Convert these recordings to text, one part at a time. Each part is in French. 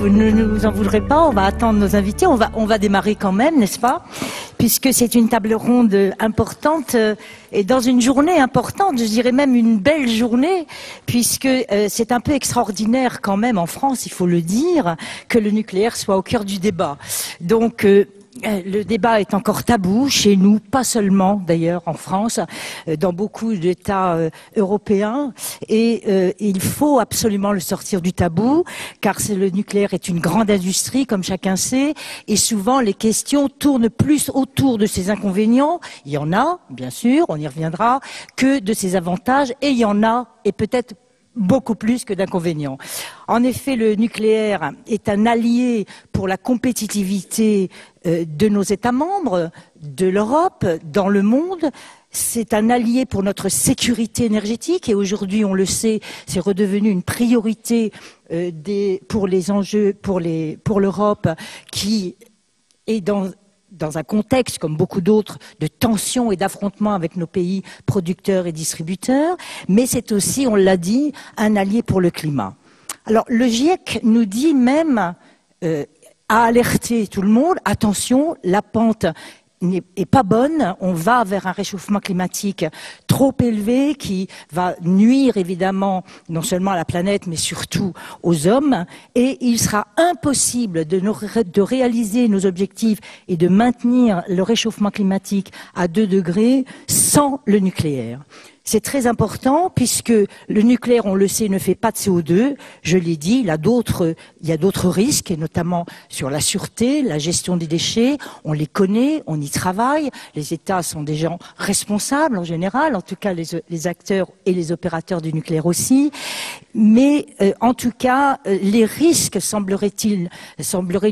vous ne nous en voudrez pas, on va attendre nos invités, on va démarrer quand même, n'est-ce pas? Puisque c'est une table ronde importante et dans une journée importante, je dirais même une belle journée, puisque c'est un peu extraordinaire quand même en France, il faut le dire, que le nucléaire soit au cœur du débat. Donc le débat est encore tabou chez nous, pas seulement d'ailleurs en France, dans beaucoup d'États européens, et il faut absolument le sortir du tabou, car le nucléaire est une grande industrie, comme chacun sait, et souvent les questions tournent plus autour de ses inconvénients, il y en a, bien sûr, on y reviendra, que de ses avantages, et il y en a, et peut-être beaucoup plus que d'inconvénients. En effet, le nucléaire est un allié pour la compétitivité de nos États membres, de l'Europe, dans le monde. C'est un allié pour notre sécurité énergétique et aujourd'hui, on le sait, c'est redevenu une priorité pour les enjeux, pour l'Europe qui est dans un contexte, comme beaucoup d'autres, de tensions et d'affrontements avec nos pays producteurs et distributeurs, mais c'est aussi, on l'a dit, un allié pour le climat. Alors, le GIEC nous dit même, a alerté tout le monde, attention, la pente n'est pas bonne, on va vers un réchauffement climatique trop élevé qui va nuire évidemment non seulement à la planète mais surtout aux hommes et il sera impossible de réaliser nos objectifs et de maintenir le réchauffement climatique à 2 degrés sans le nucléaire. C'est très important puisque le nucléaire, on le sait, ne fait pas de CO2. Je l'ai dit, il y a d'autres risques, et notamment sur la sûreté, la gestion des déchets. On les connaît, on y travaille. Les États sont des gens responsables en général, en tout cas les acteurs et les opérateurs du nucléaire aussi. Mais en tout cas, les risques, sembleraient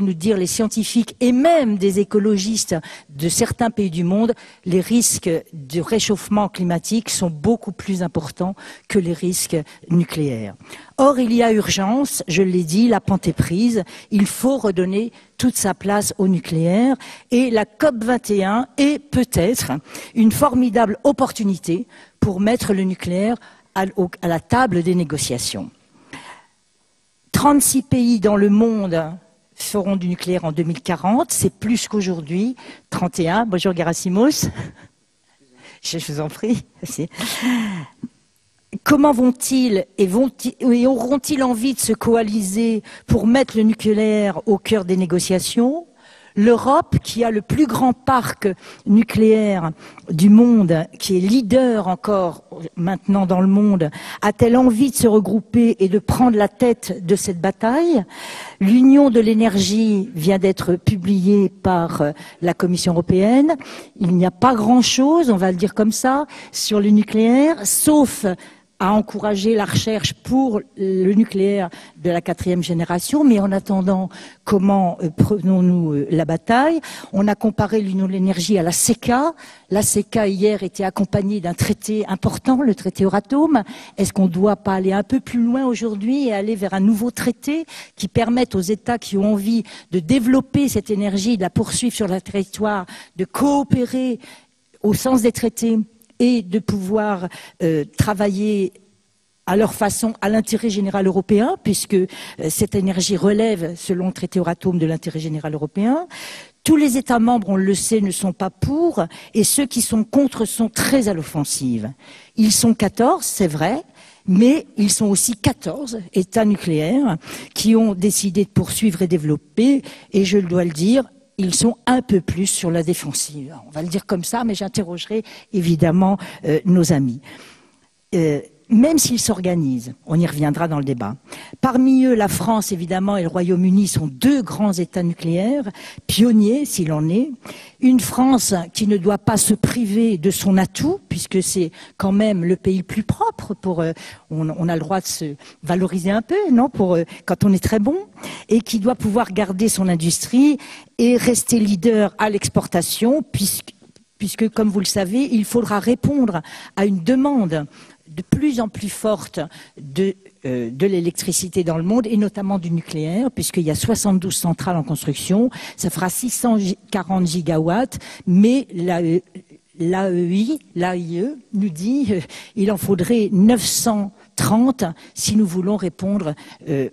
nous dire les scientifiques et même des écologistes de certains pays du monde, les risques de réchauffement climatique sont beaucoup plus importants que les risques nucléaires. Or, il y a urgence, je l'ai dit, la pente est prise, il faut redonner toute sa place au nucléaire et la COP21 est peut-être une formidable opportunité pour mettre le nucléaire à la table des négociations. 36 pays dans le monde feront du nucléaire en 2040, c'est plus qu'aujourd'hui, 31. Bonjour Gerasimos. Je vous en prie. Comment vont-ils et auront-ils envie de se coaliser pour mettre le nucléaire au cœur des négociations? L'Europe, qui a le plus grand parc nucléaire du monde, qui est leader encore maintenant dans le monde, a-t-elle envie de se regrouper et de prendre la tête de cette bataille? L'Union de l'énergie vient d'être publiée par la Commission européenne. Il n'y a pas grand-chose, on va le dire comme ça, sur le nucléaire, sauf à encourager la recherche pour le nucléaire de la 4e génération. Mais en attendant, comment prenons-nous la bataille? On a comparé l'Union de l'énergie à la CECA. La CECA, hier, était accompagnée d'un traité important, le traité Euratom. Est-ce qu'on ne doit pas aller un peu plus loin aujourd'hui et aller vers un nouveau traité qui permette aux États qui ont envie de développer cette énergie, de la poursuivre sur le territoire, de coopérer au sens des traités et de pouvoir travailler à leur façon à l'intérêt général européen, puisque cette énergie relève, selon le traité Euratom, de l'intérêt général européen. Tous les États membres, on le sait, ne sont pas pour, et ceux qui sont contre sont très à l'offensive. Ils sont 14, c'est vrai, mais ils sont aussi 14 États nucléaires qui ont décidé de poursuivre et développer, et je dois le dire, ils sont un peu plus sur la défensive. On va le dire comme ça, mais j'interrogerai évidemment nos amis. Même s'ils s'organisent, on y reviendra dans le débat. Parmi eux, la France, évidemment, et le Royaume-Uni sont 2 grands États nucléaires, pionniers s'il en est. Une France qui ne doit pas se priver de son atout, puisque c'est quand même le pays le plus propre. On a le droit de se valoriser un peu, non, quand on est très bon, et qui doit pouvoir garder son industrie et rester leader à l'exportation, puisque, comme vous le savez, il faudra répondre à une demande de plus en plus forte de l'électricité dans le monde, et notamment du nucléaire, puisqu'il y a 72 centrales en construction, ça fera 640 gigawatts, mais l'AIE nous dit qu'il en faudrait 930 si nous voulons répondre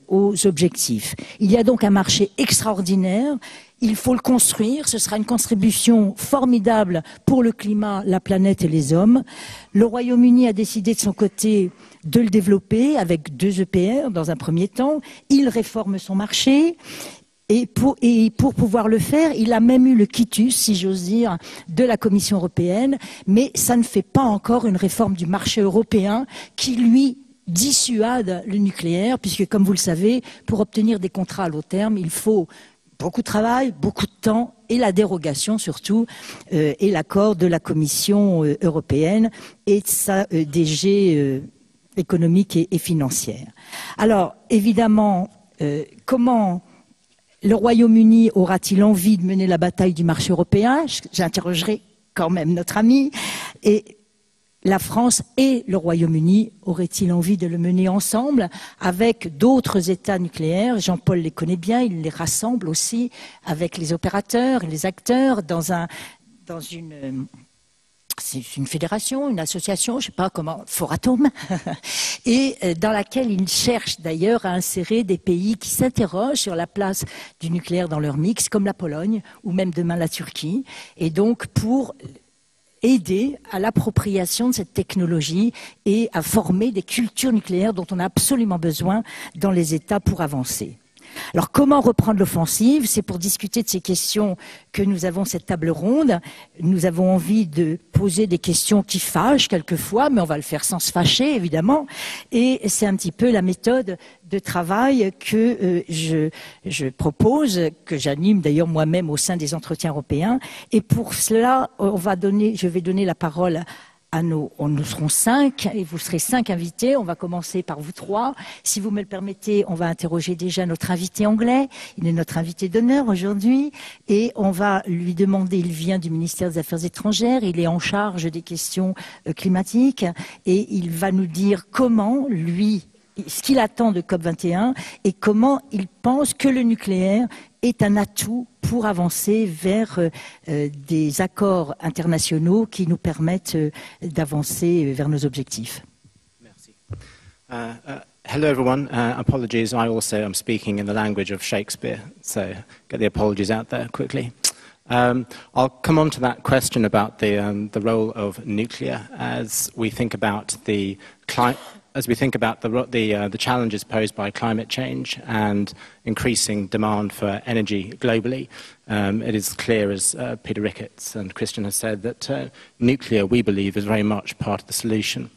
aux objectifs. Il y a donc un marché extraordinaire. Il faut le construire. Ce sera une contribution formidable pour le climat, la planète et les hommes. Le Royaume-Uni a décidé de son côté de le développer avec 2 EPR dans un premier temps. Il réforme son marché. Et pour pouvoir le faire, il a même eu le quitus, si j'ose dire, de la Commission européenne, mais ça ne fait pas encore une réforme du marché européen qui, lui, dissuade le nucléaire, puisque, comme vous le savez, pour obtenir des contrats à long terme, il faut beaucoup de travail, beaucoup de temps, et la dérogation surtout, et l'accord de la Commission européenne et de sa DG économique et financière. Alors, évidemment, comment le Royaume-Uni aura-t-il envie de mener la bataille du marché européen? J'interrogerai quand même notre ami. Et la France et le Royaume-Uni auraient-ils envie de le mener ensemble avec d'autres États nucléaires? Jean-Paul les connaît bien, il les rassemble aussi avec les opérateurs, les acteurs dans une fédération, une association, je ne sais pas comment, Foratom, et dans laquelle ils cherchent d'ailleurs à insérer des pays qui s'interrogent sur la place du nucléaire dans leur mix, comme la Pologne ou même demain la Turquie, et donc pour aider à l'appropriation de cette technologie et à former des cultures nucléaires dont on a absolument besoin dans les États pour avancer. Alors, comment reprendre l'offensive? C'est pour discuter de ces questions que nous avons cette table ronde. Nous avons envie de poser des questions qui fâchent quelquefois, mais on va le faire sans se fâcher, évidemment. Et c'est un petit peu la méthode de travail que je propose, que j'anime d'ailleurs moi-même au sein des entretiens européens. Et pour cela, je vais donner la parole nous serons 5 et vous serez 5 invités. On va commencer par vous 3. Si vous me le permettez, on va interroger déjà notre invité anglais. Il est notre invité d'honneur aujourd'hui et on va lui demander, il vient du ministère des Affaires étrangères, il est en charge des questions climatiques et il va nous dire comment, lui, ce qu'il attend de COP21 et comment il pense que le nucléaire est un atout pour avancer vers des accords internationaux qui nous permettent d'avancer vers nos objectifs. Merci. Hello everyone. Apologies, I also am speaking in the language of Shakespeare, so get the apologies out there quickly. I'll come on to that question about the role of nuclear as we think about the challenges posed by climate change and increasing demand for energy globally. It is clear, as Peter Ricketts and Christian has said, that nuclear, we believe, is very much part of the solution.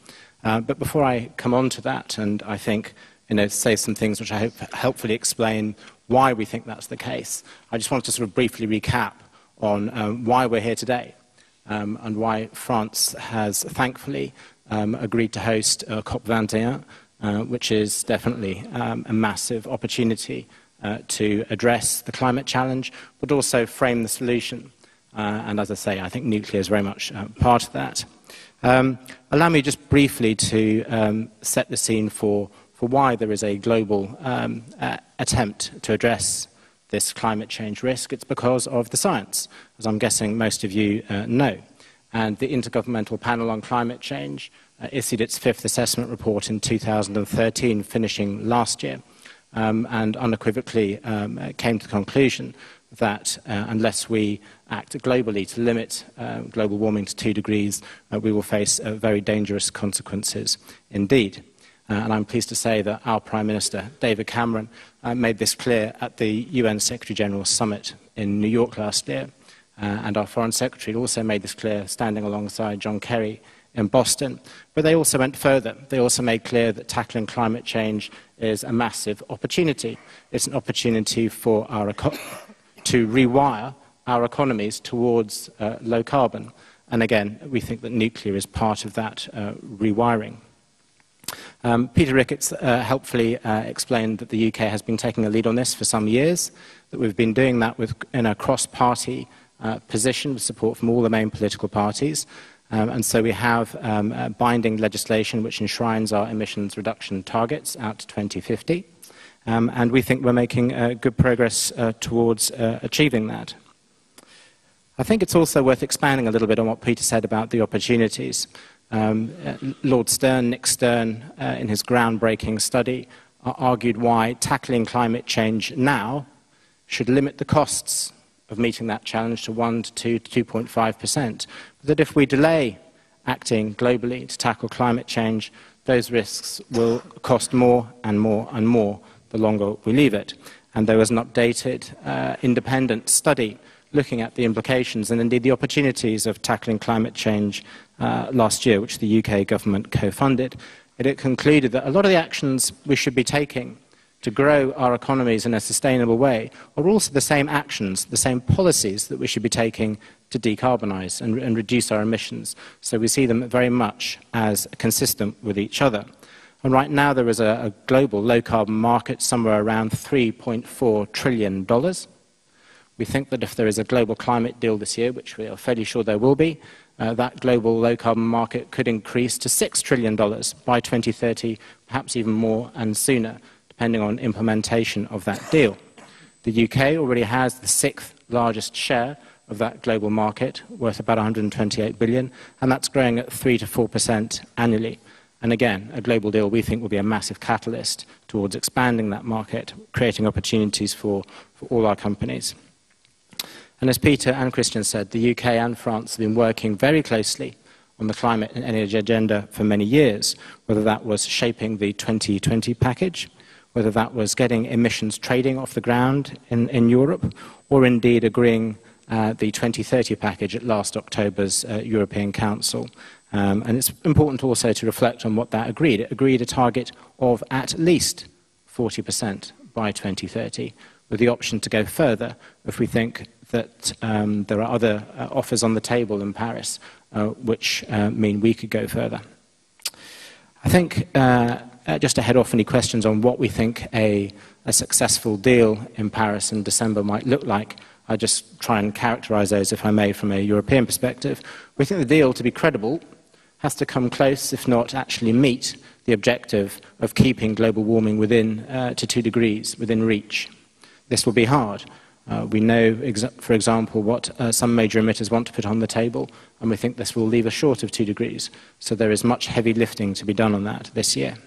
But before I come on to that, and I think, say some things which I hope helpfully explain why we think that's the case, I just want to sort of briefly recap on why we're here today and why France has, thankfully, agreed to host COP21, which is definitely a massive opportunity to address the climate challenge, but also frame the solution. And as I say, I think nuclear is very much part of that. Allow me just briefly to set the scene for why there is a global attempt to address this climate change risk. It's because of the science, as I'm guessing most of you know. And the Intergovernmental Panel on Climate Change issued its 5th assessment report in 2013, finishing last year, and unequivocally came to the conclusion that unless we act globally to limit global warming to 2 degrees, we will face very dangerous consequences indeed. And I'm pleased to say that our Prime Minister, David Cameron, made this clear at the UN Secretary-General Summit in New York last year. And our Foreign Secretary also made this clear, standing alongside John Kerry in Boston. But they also went further. They also made clear that tackling climate change is a massive opportunity. It's an opportunity for to rewire our economies towards low carbon. And again, we think that nuclear is part of that rewiring. Peter Ricketts helpfully explained that the UK has been taking a lead on this for some years, that we've been doing that in a cross-party position with support from all the main political parties. And so we have binding legislation which enshrines our emissions reduction targets out to 2050. And we think we're making good progress towards achieving that. I think it's also worth expanding a little bit on what Peter said about the opportunities. Lord Stern, Nick Stern, in his groundbreaking study, argued why tackling climate change now should limit the costs of meeting that challenge to 1 to 2.5%. But that if we delay acting globally to tackle climate change, those risks will cost more and more and more the longer we leave it. And there was an updated independent study looking at the implications and indeed the opportunities of tackling climate change last year, which the UK government co-funded. It concluded that a lot of the actions we should be taking to grow our economies in a sustainable way are also the same actions, the same policies that we should be taking to decarbonise and reduce our emissions. So we see them very much as consistent with each other. And right now there is a global low-carbon market somewhere around $3.4 trillion. We think that if there is a global climate deal this year, which we are fairly sure there will be, that global low-carbon market could increase to $6 trillion by 2030, perhaps even more and sooner, depending on implementation of that deal. The UK already has the 6th largest share of that global market, worth about 128 billion, and that's growing at 3 to 4% annually. And again, a global deal we think will be a massive catalyst towards expanding that market, creating opportunities for all our companies. And as Peter and Christian said, the UK and France have been working very closely on the climate and energy agenda for many years, whether that was shaping the 2020 package, whether that was getting emissions trading off the ground in Europe, or indeed agreeing the 2030 package at last October's European Council. And it's important also to reflect on what that agreed. It agreed a target of at least 40% by 2030, with the option to go further if we think that there are other offers on the table in Paris which mean we could go further. I think, just to head off any questions on what we think a successful deal in Paris in December might look like, I'll just try and characterize those, if I may, from a European perspective. We think the deal, to be credible, has to come close, if not actually meet, the objective of keeping global warming within to 2 degrees, within reach. This will be hard. We know, for example, what some major emitters want to put on the table, and we think this will leave us short of 2 degrees. So there is much heavy lifting to be done on that this year.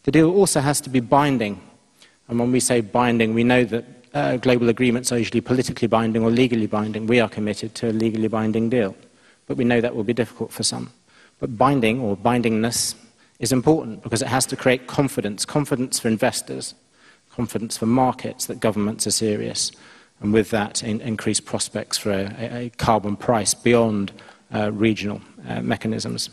The deal also has to be binding. And when we say binding, we know that global agreements are usually politically binding or legally binding. We are committed to a legally binding deal. But we know that will be difficult for some. But binding, or bindingness, is important because it has to create confidence, confidence for investors, confidence for markets that governments are serious, and with that, increased prospects for a carbon price beyond regional mechanisms.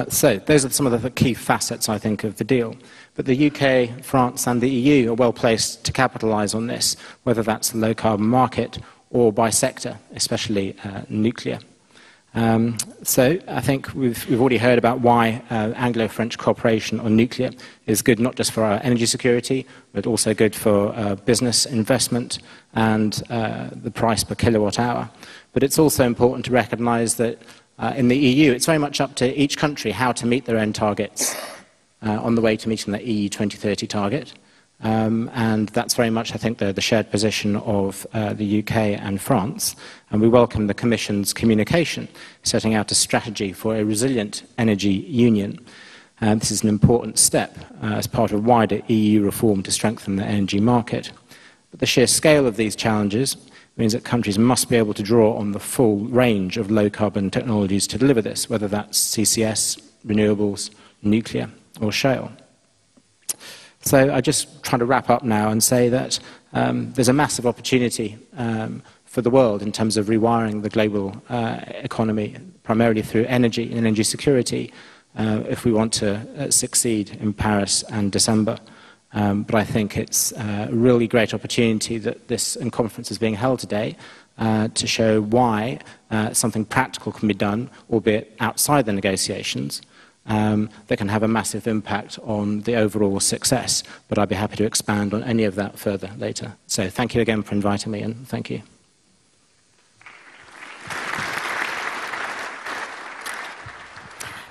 So those are some of the key facets, I think, of the deal. But the UK, France and the EU are well placed to capitalise on this, whether that's the low-carbon market or by sector, especially nuclear. So I think we've already heard about why Anglo-French cooperation on nuclear is good not just for our energy security, but also good for business investment and the price per kilowatt hour. But it's also important to recognise that in the EU, it's very much up to each country how to meet their own targets on the way to meeting the EU 2030 target. And that's very much, I think, the shared position of the UK and France. And we welcome the Commission's communication, setting out a strategy for a resilient energy union. This is an important step as part of wider EU reform to strengthen the energy market. But the sheer scale of these challenges means that countries must be able to draw on the full range of low-carbon technologies to deliver this, whether that's CCS, renewables, nuclear, or shale. So I just try to wrap up now and say that there's a massive opportunity for the world in terms of rewiring the global economy, primarily through energy and energy security, if we want to succeed in Paris and December. But I think it's a really great opportunity that this conference is being held today to show why something practical can be done, albeit outside the negotiations, that can have a massive impact on the overall success. But I'd be happy to expand on any of that further later. So thank you again for inviting me, and thank you.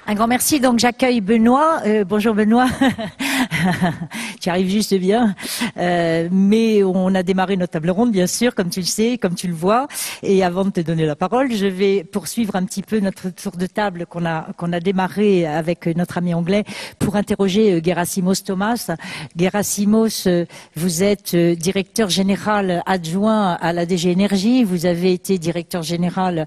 Un grand merci. Donc j'accueille Benoît. Bonjour Benoît. tu arrives juste bien. Mais on a démarré notre table ronde, bien sûr, comme tu le sais, comme tu le vois. Et avant de te donner la parole, je vais poursuivre un petit peu notre tour de table qu'on a démarré avec notre ami anglais pour interroger Gerasimos Thomas. Gerasimos, vous êtes directeur général adjoint à la DG Énergie. Vous avez été directeur général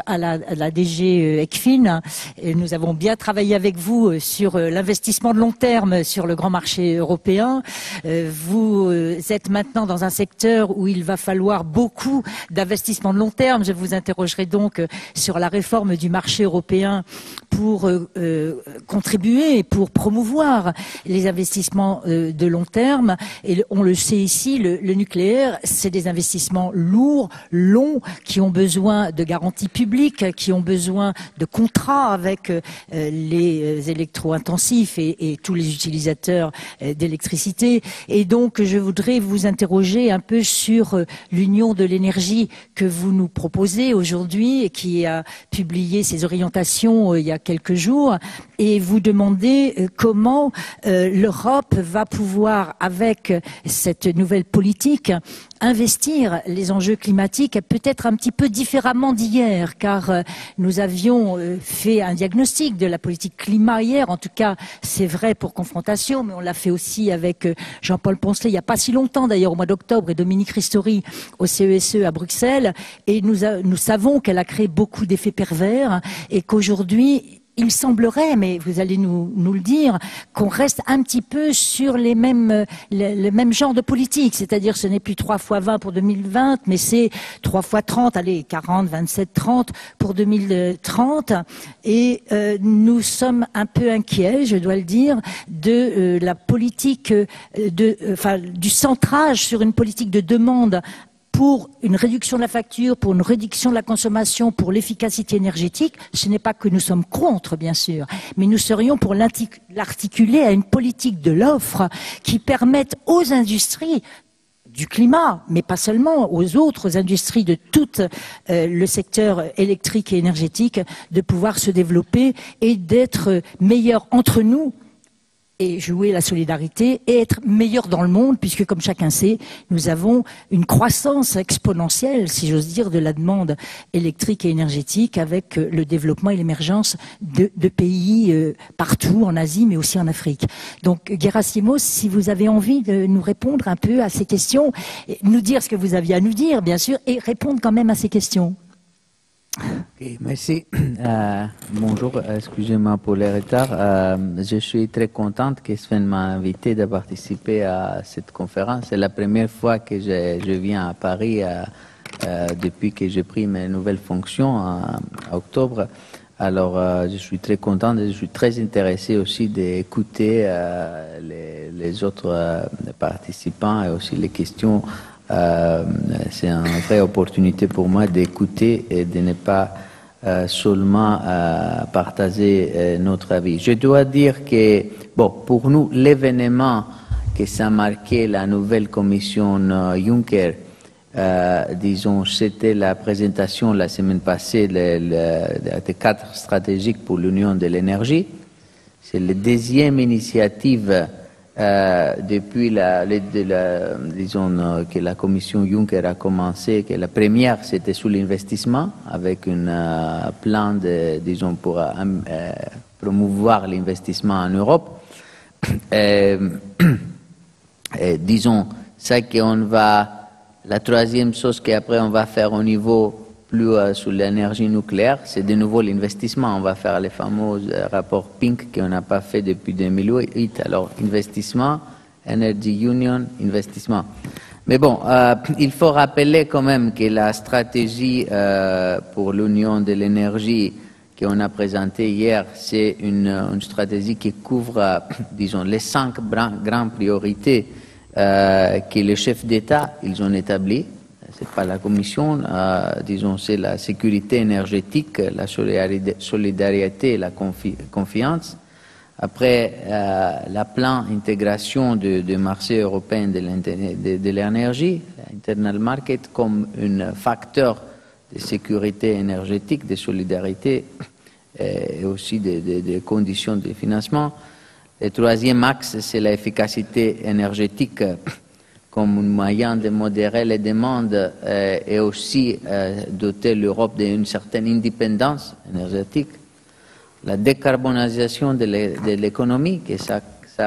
à la DG ECFIN. Et nous avons bien travaillé avec vous sur l'investissement de long terme sur le grand marché européen. Vous êtes maintenant dans un secteur où il va falloir beaucoup d'investissements de long terme. Je vous interrogerai donc sur la réforme du marché européen pour contribuer, pour promouvoir les investissements de long terme. Et on le sait ici, le nucléaire, c'est des investissements lourds, longs, qui ont besoin de garanties publiques, qui ont besoin de contrats avec les électro-intensifs et tous les utilisateurs d'électricité. Et donc, je voudrais vous interroger un peu sur l'Union de l'énergie que vous nous proposez aujourd'hui et qui a publié ses orientations il y a quelques jours, et vous demander comment l'Europe va pouvoir, avec cette nouvelle politique, investir les enjeux climatiques peut-être un petit peu différemment d'hier, car nous avions fait un diagnostic de la politique climat hier, en tout cas c'est vrai pour Confrontation, mais on l'a fait aussi avec Jean-Paul Poncelet il n'y a pas si longtemps d'ailleurs, au mois d'octobre, et Dominique Ristori au CESE à Bruxelles, et nous savons qu'elle a créé beaucoup d'effets pervers et qu'aujourd'hui il semblerait, mais vous allez nous le dire, qu'on reste un petit peu sur le même genre de politique. C'est-à-dire ce n'est plus 3 x 20 pour 2020, mais c'est 3 x 30, allez, 40, 27, 30 pour 2030. Et nous sommes un peu inquiets, je dois le dire, de la politique, du centrage sur une politique de demande pour une réduction de la facture, pour une réduction de la consommation, pour l'efficacité énergétique. Ce n'est pas que nous sommes contre, bien sûr, mais nous serions pour l'articuler à une politique de l'offre qui permette aux industries du climat, mais pas seulement, aux autres industries de tout le secteur électrique et énergétique, de pouvoir se développer et d'être meilleurs entre nous, et jouer la solidarité et être meilleur dans le monde, puisque comme chacun sait, nous avons une croissance exponentielle, si j'ose dire, de la demande électrique et énergétique avec le développement et l'émergence de pays partout en Asie, mais aussi en Afrique. Donc Gerasimos, si vous avez envie de nous répondre un peu à ces questions, nous dire ce que vous aviez à nous dire, bien sûr, et répondre quand même à ces questions. Okay, merci. Bonjour, excusez-moi pour le retard. Je suis très contente que Sven m'a invité de participer à cette conférence. C'est la première fois que je viens à Paris depuis que j'ai pris mes nouvelles fonctions en octobre. Alors, je suis très contente et je suis très intéressé aussi d'écouter les autres participants et aussi les questions. C'est une vraie opportunité pour moi d'écouter et de ne pas seulement partager notre avis. Je dois dire que, bon, pour nous, l'événement que ça a marqué la nouvelle commission Juncker, disons, c'était la présentation la semaine passée des 4 stratégiques pour l'Union de l'énergie. C'est la deuxième initiative depuis disons que la commission Juncker a commencé, que la première c'était sur l'investissement avec un plan disons pour promouvoir l'investissement en Europe. Disons ça qu'on va, la troisième chose qu'après on va faire au niveau plus sur l'énergie nucléaire, c'est de nouveau l'investissement. On va faire les fameux rapports PINC qu'on n'a pas fait depuis 2008. Alors, investissement, Energy Union, investissement. Mais bon, il faut rappeler quand même que la stratégie pour l'Union de l'énergie qu'on a présentée hier, c'est une stratégie qui couvre, disons, les 5 grandes priorités que les chefs d'État ils ont établies. C'est pas la Commission, disons, c'est la sécurité énergétique, la solidarité et la confiance. Après, la plan intégration du marché européen de l'énergie, l'internal market, comme un facteur de sécurité énergétique, de solidarité et aussi des conditions de financement. Le troisième axe, c'est l'efficacité énergétique comme un moyen de modérer les demandes et aussi doter l'Europe d'une certaine indépendance énergétique. La décarbonisation de l'économie, que ça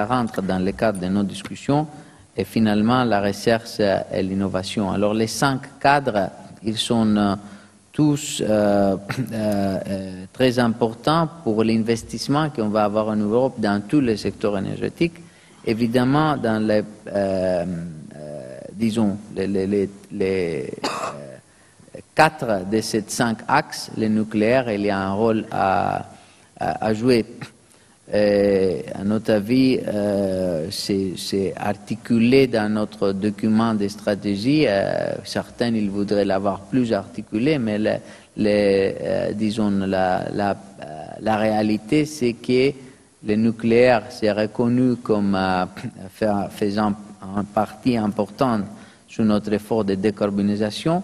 rentre dans le cadre de nos discussions, et finalement la recherche et l'innovation. Alors les 5 cadres, ils sont tous très importants pour l'investissement qu'on va avoir en Europe dans tous les secteurs énergétiques. Évidemment, dans les, disons, les 4 de ces 5 axes, le nucléaire, il y a un rôle à jouer. À notre avis, c'est articulé dans notre document de stratégie. Certains, ils voudraient l'avoir plus articulé, mais disons, la réalité, c'est que le nucléaire s'est reconnu comme faisant une partie importante sur notre effort de décarbonisation.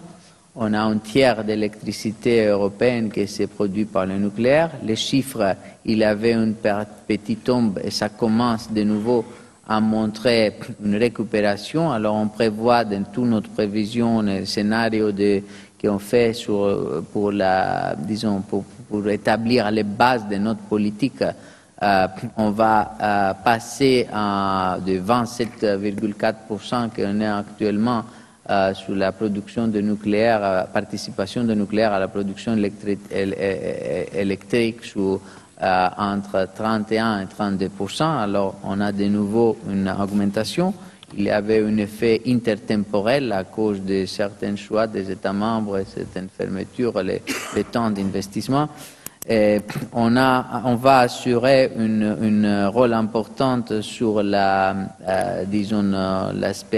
On a un tiers d'électricité européenne qui s'est produit par le nucléaire. Les chiffres, il avait une petite tombe et ça commence de nouveau à montrer une récupération. Alors on prévoit dans toute notre prévision, le scénario qu'on fait pour établir les bases de notre politique, on va passer de 27,4% qu'on est actuellement sur la production de nucléaire, participation de nucléaire à la production électrique sur entre 31 et 32%. Alors on a de nouveau une augmentation. Il y avait un effet intertemporel à cause de certains choix des États membres et certaines fermetures, les temps d'investissement. On va assurer un rôle important sur l'aspect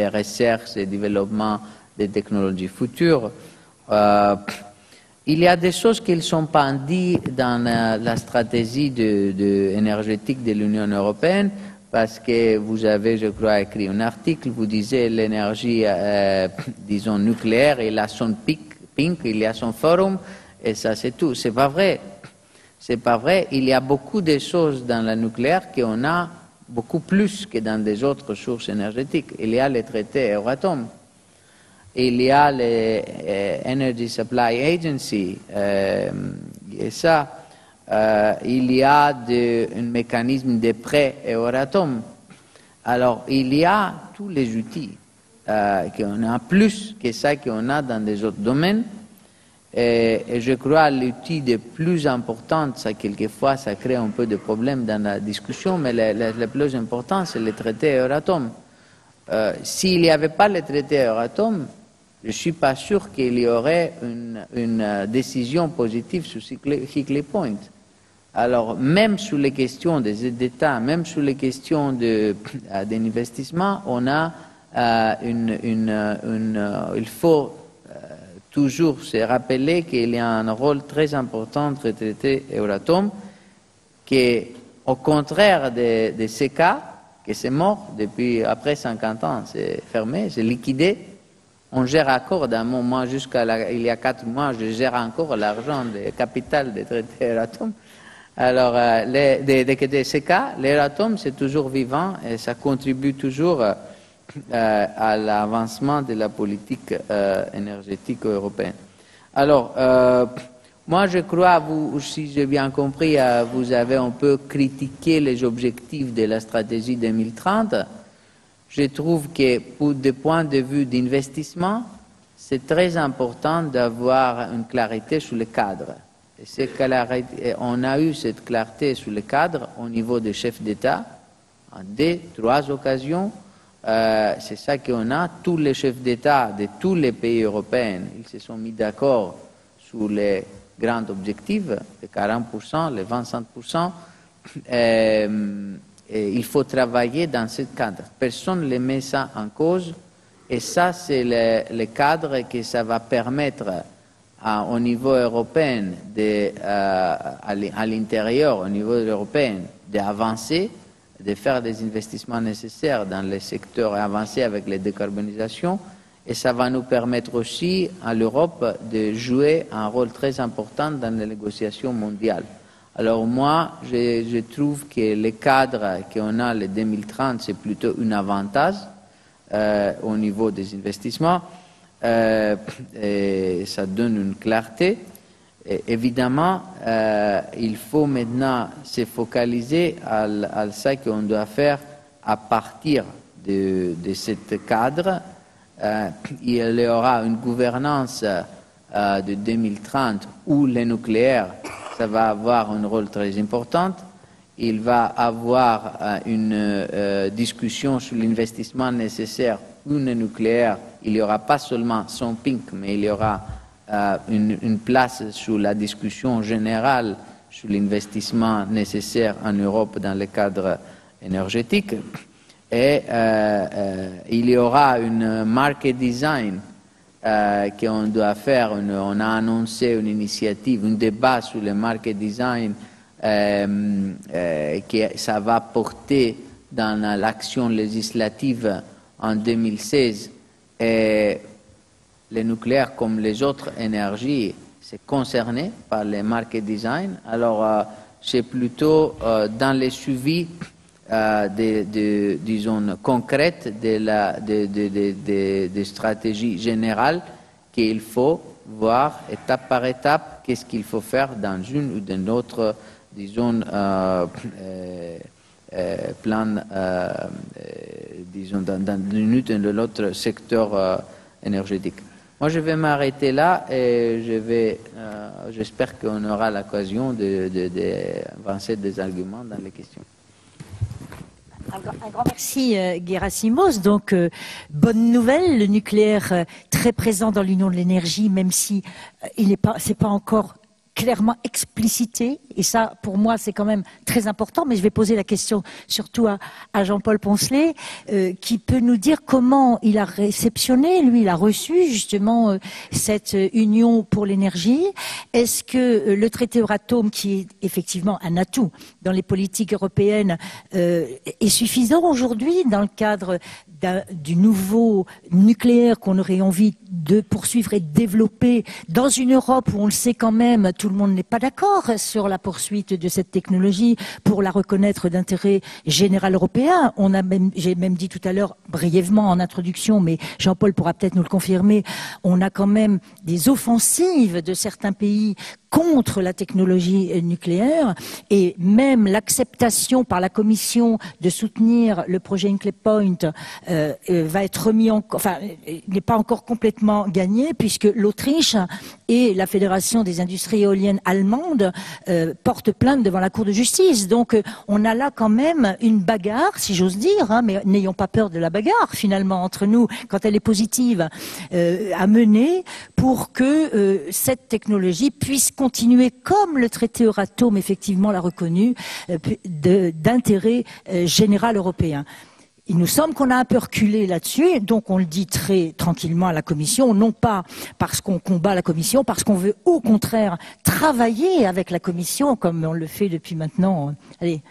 recherche et développement des technologies futures. Il y a des choses qui ne sont pas dites dans la stratégie énergétique de l'Union européenne, parce que vous avez, je crois, écrit un article, vous disiez l'énergie, disons, nucléaire, il a son pic, il y a son forum, et ça c'est tout. C'est pas vrai. C'est pas vrai. Il y a beaucoup de choses dans le nucléaire qu'on a beaucoup plus que dans des autres sources énergétiques. Il y a les traités Euratom. Il y a les Energy Supply Agency. Et ça, il y a un mécanisme de prêt Euratom. Alors, il y a tous les outils qu'on a plus que ça qu'on a dans des autres domaines. Et je crois que l'outil le plus important, ça quelquefois ça crée un peu de problèmes dans la discussion, mais le plus important c'est le traité Euratom. S'il n'y avait pas le traité Euratom, je ne suis pas sûr qu'il y aurait une décision positive sur Hinkley Point. Alors même sur les questions des aides d'État, même sur les questions d'investissement, on a il faut toujours se rappeler qu'il y a un rôle très important du traité Euratom, qui, au contraire de ces cas, que c'est mort depuis après 50 ans, c'est fermé, c'est liquidé. On gère encore, moi jusqu'à il y a 4 mois, je gère encore l'argent de capital des traités Euratom. Alors, de ces cas, l'Euratom, c'est toujours vivant et ça contribue toujours à l'avancement de la politique énergétique européenne. Alors, moi je crois, si j'ai bien compris, vous avez un peu critiqué les objectifs de la stratégie 2030. Je trouve que pour des points de vue d'investissement, c'est très important d'avoir une clarité sur le cadre. Et on a eu cette clarté sur le cadre au niveau des chefs d'État en 2-3 occasions. C'est ça qu'on a. Tous les chefs d'État de tous les pays européens, ils se sont mis d'accord sur les grands objectifs, les 40%, les 25%. Et il faut travailler dans ce cadre. Personne ne les met ça en cause. Et ça, c'est le cadre que ça va permettre au niveau européen, à l'intérieur, au niveau européen, d'avancer, de faire des investissements nécessaires dans les secteurs avancés avec la décarbonisation. Et ça va nous permettre aussi, à l'Europe, de jouer un rôle très important dans les négociations mondiales. Alors moi, je trouve que le cadre qu'on a, le 2030, c'est plutôt un avantage au niveau des investissements. Et ça donne une clarté. Et évidemment, il faut maintenant se focaliser à ce qu'on doit faire à partir de ce cadre. Il y aura une gouvernance de 2030 où le nucléaire, ça va avoir un rôle très important. Il va avoir une discussion sur l'investissement nécessaire pour le nucléaire. Il n'y aura pas seulement son PINC, mais il y aura une place sur la discussion générale sur l'investissement nécessaire en Europe dans le cadre énergétique. Et il y aura une market design qu'on doit faire. On a annoncé une initiative, un débat sur le market design que ça va porter dans l'action législative en 2016. Et le nucléaire, comme les autres énergies, c'est concerné par le market design. Alors, c'est plutôt dans le suivi disons, concrètes des stratégies générales qu'il faut voir étape par étape qu'est-ce qu'il faut faire dans une ou dans l'autre, disons, plan, disons, dans l'une ou dans l'autre secteur énergétique. Moi, je vais m'arrêter là et j'espère qu'on aura l'occasion d'avancer des arguments dans les questions. Un grand merci, Gerasimos. Donc, bonne nouvelle, le nucléaire très présent dans l'Union de l'énergie, même si c'est pas encore clairement explicité, et ça, pour moi, c'est quand même très important, mais je vais poser la question surtout à Jean-Paul Poncelet, qui peut nous dire comment il a réceptionné, lui, il a reçu justement cette union pour l'énergie. Est-ce que le traité Euratom, qui est effectivement un atout dans les politiques européennes, est suffisant aujourd'hui dans le cadre du nouveau nucléaire qu'on aurait envie de poursuivre et de développer dans une Europe où on le sait quand même, tout le monde n'est pas d'accord sur la poursuite de cette technologie pour la reconnaître d'intérêt général européen. J'ai même dit tout à l'heure brièvement en introduction, mais Jean-Paul pourra peut-être nous le confirmer, on a quand même des offensives de certains pays contre la technologie nucléaire, et même l'acceptation par la Commission de soutenir le projet Hinkley Point va être remis n'est pas encore complètement gagné, puisque l'Autriche et la Fédération des industries éoliennes allemandes portent plainte devant la Cour de justice. Donc on a là quand même une bagarre, si j'ose dire, hein, mais n'ayons pas peur de la bagarre finalement entre nous, quand elle est positive, à mener pour que cette technologie puisse continuer, comme le traité Euratom effectivement l'a reconnu, d'intérêt général européen. Il nous semble qu'on a un peu reculé là-dessus, donc on le dit très tranquillement à la Commission, non pas parce qu'on combat la Commission, parce qu'on veut au contraire travailler avec la Commission, comme on le fait depuis maintenant, allez,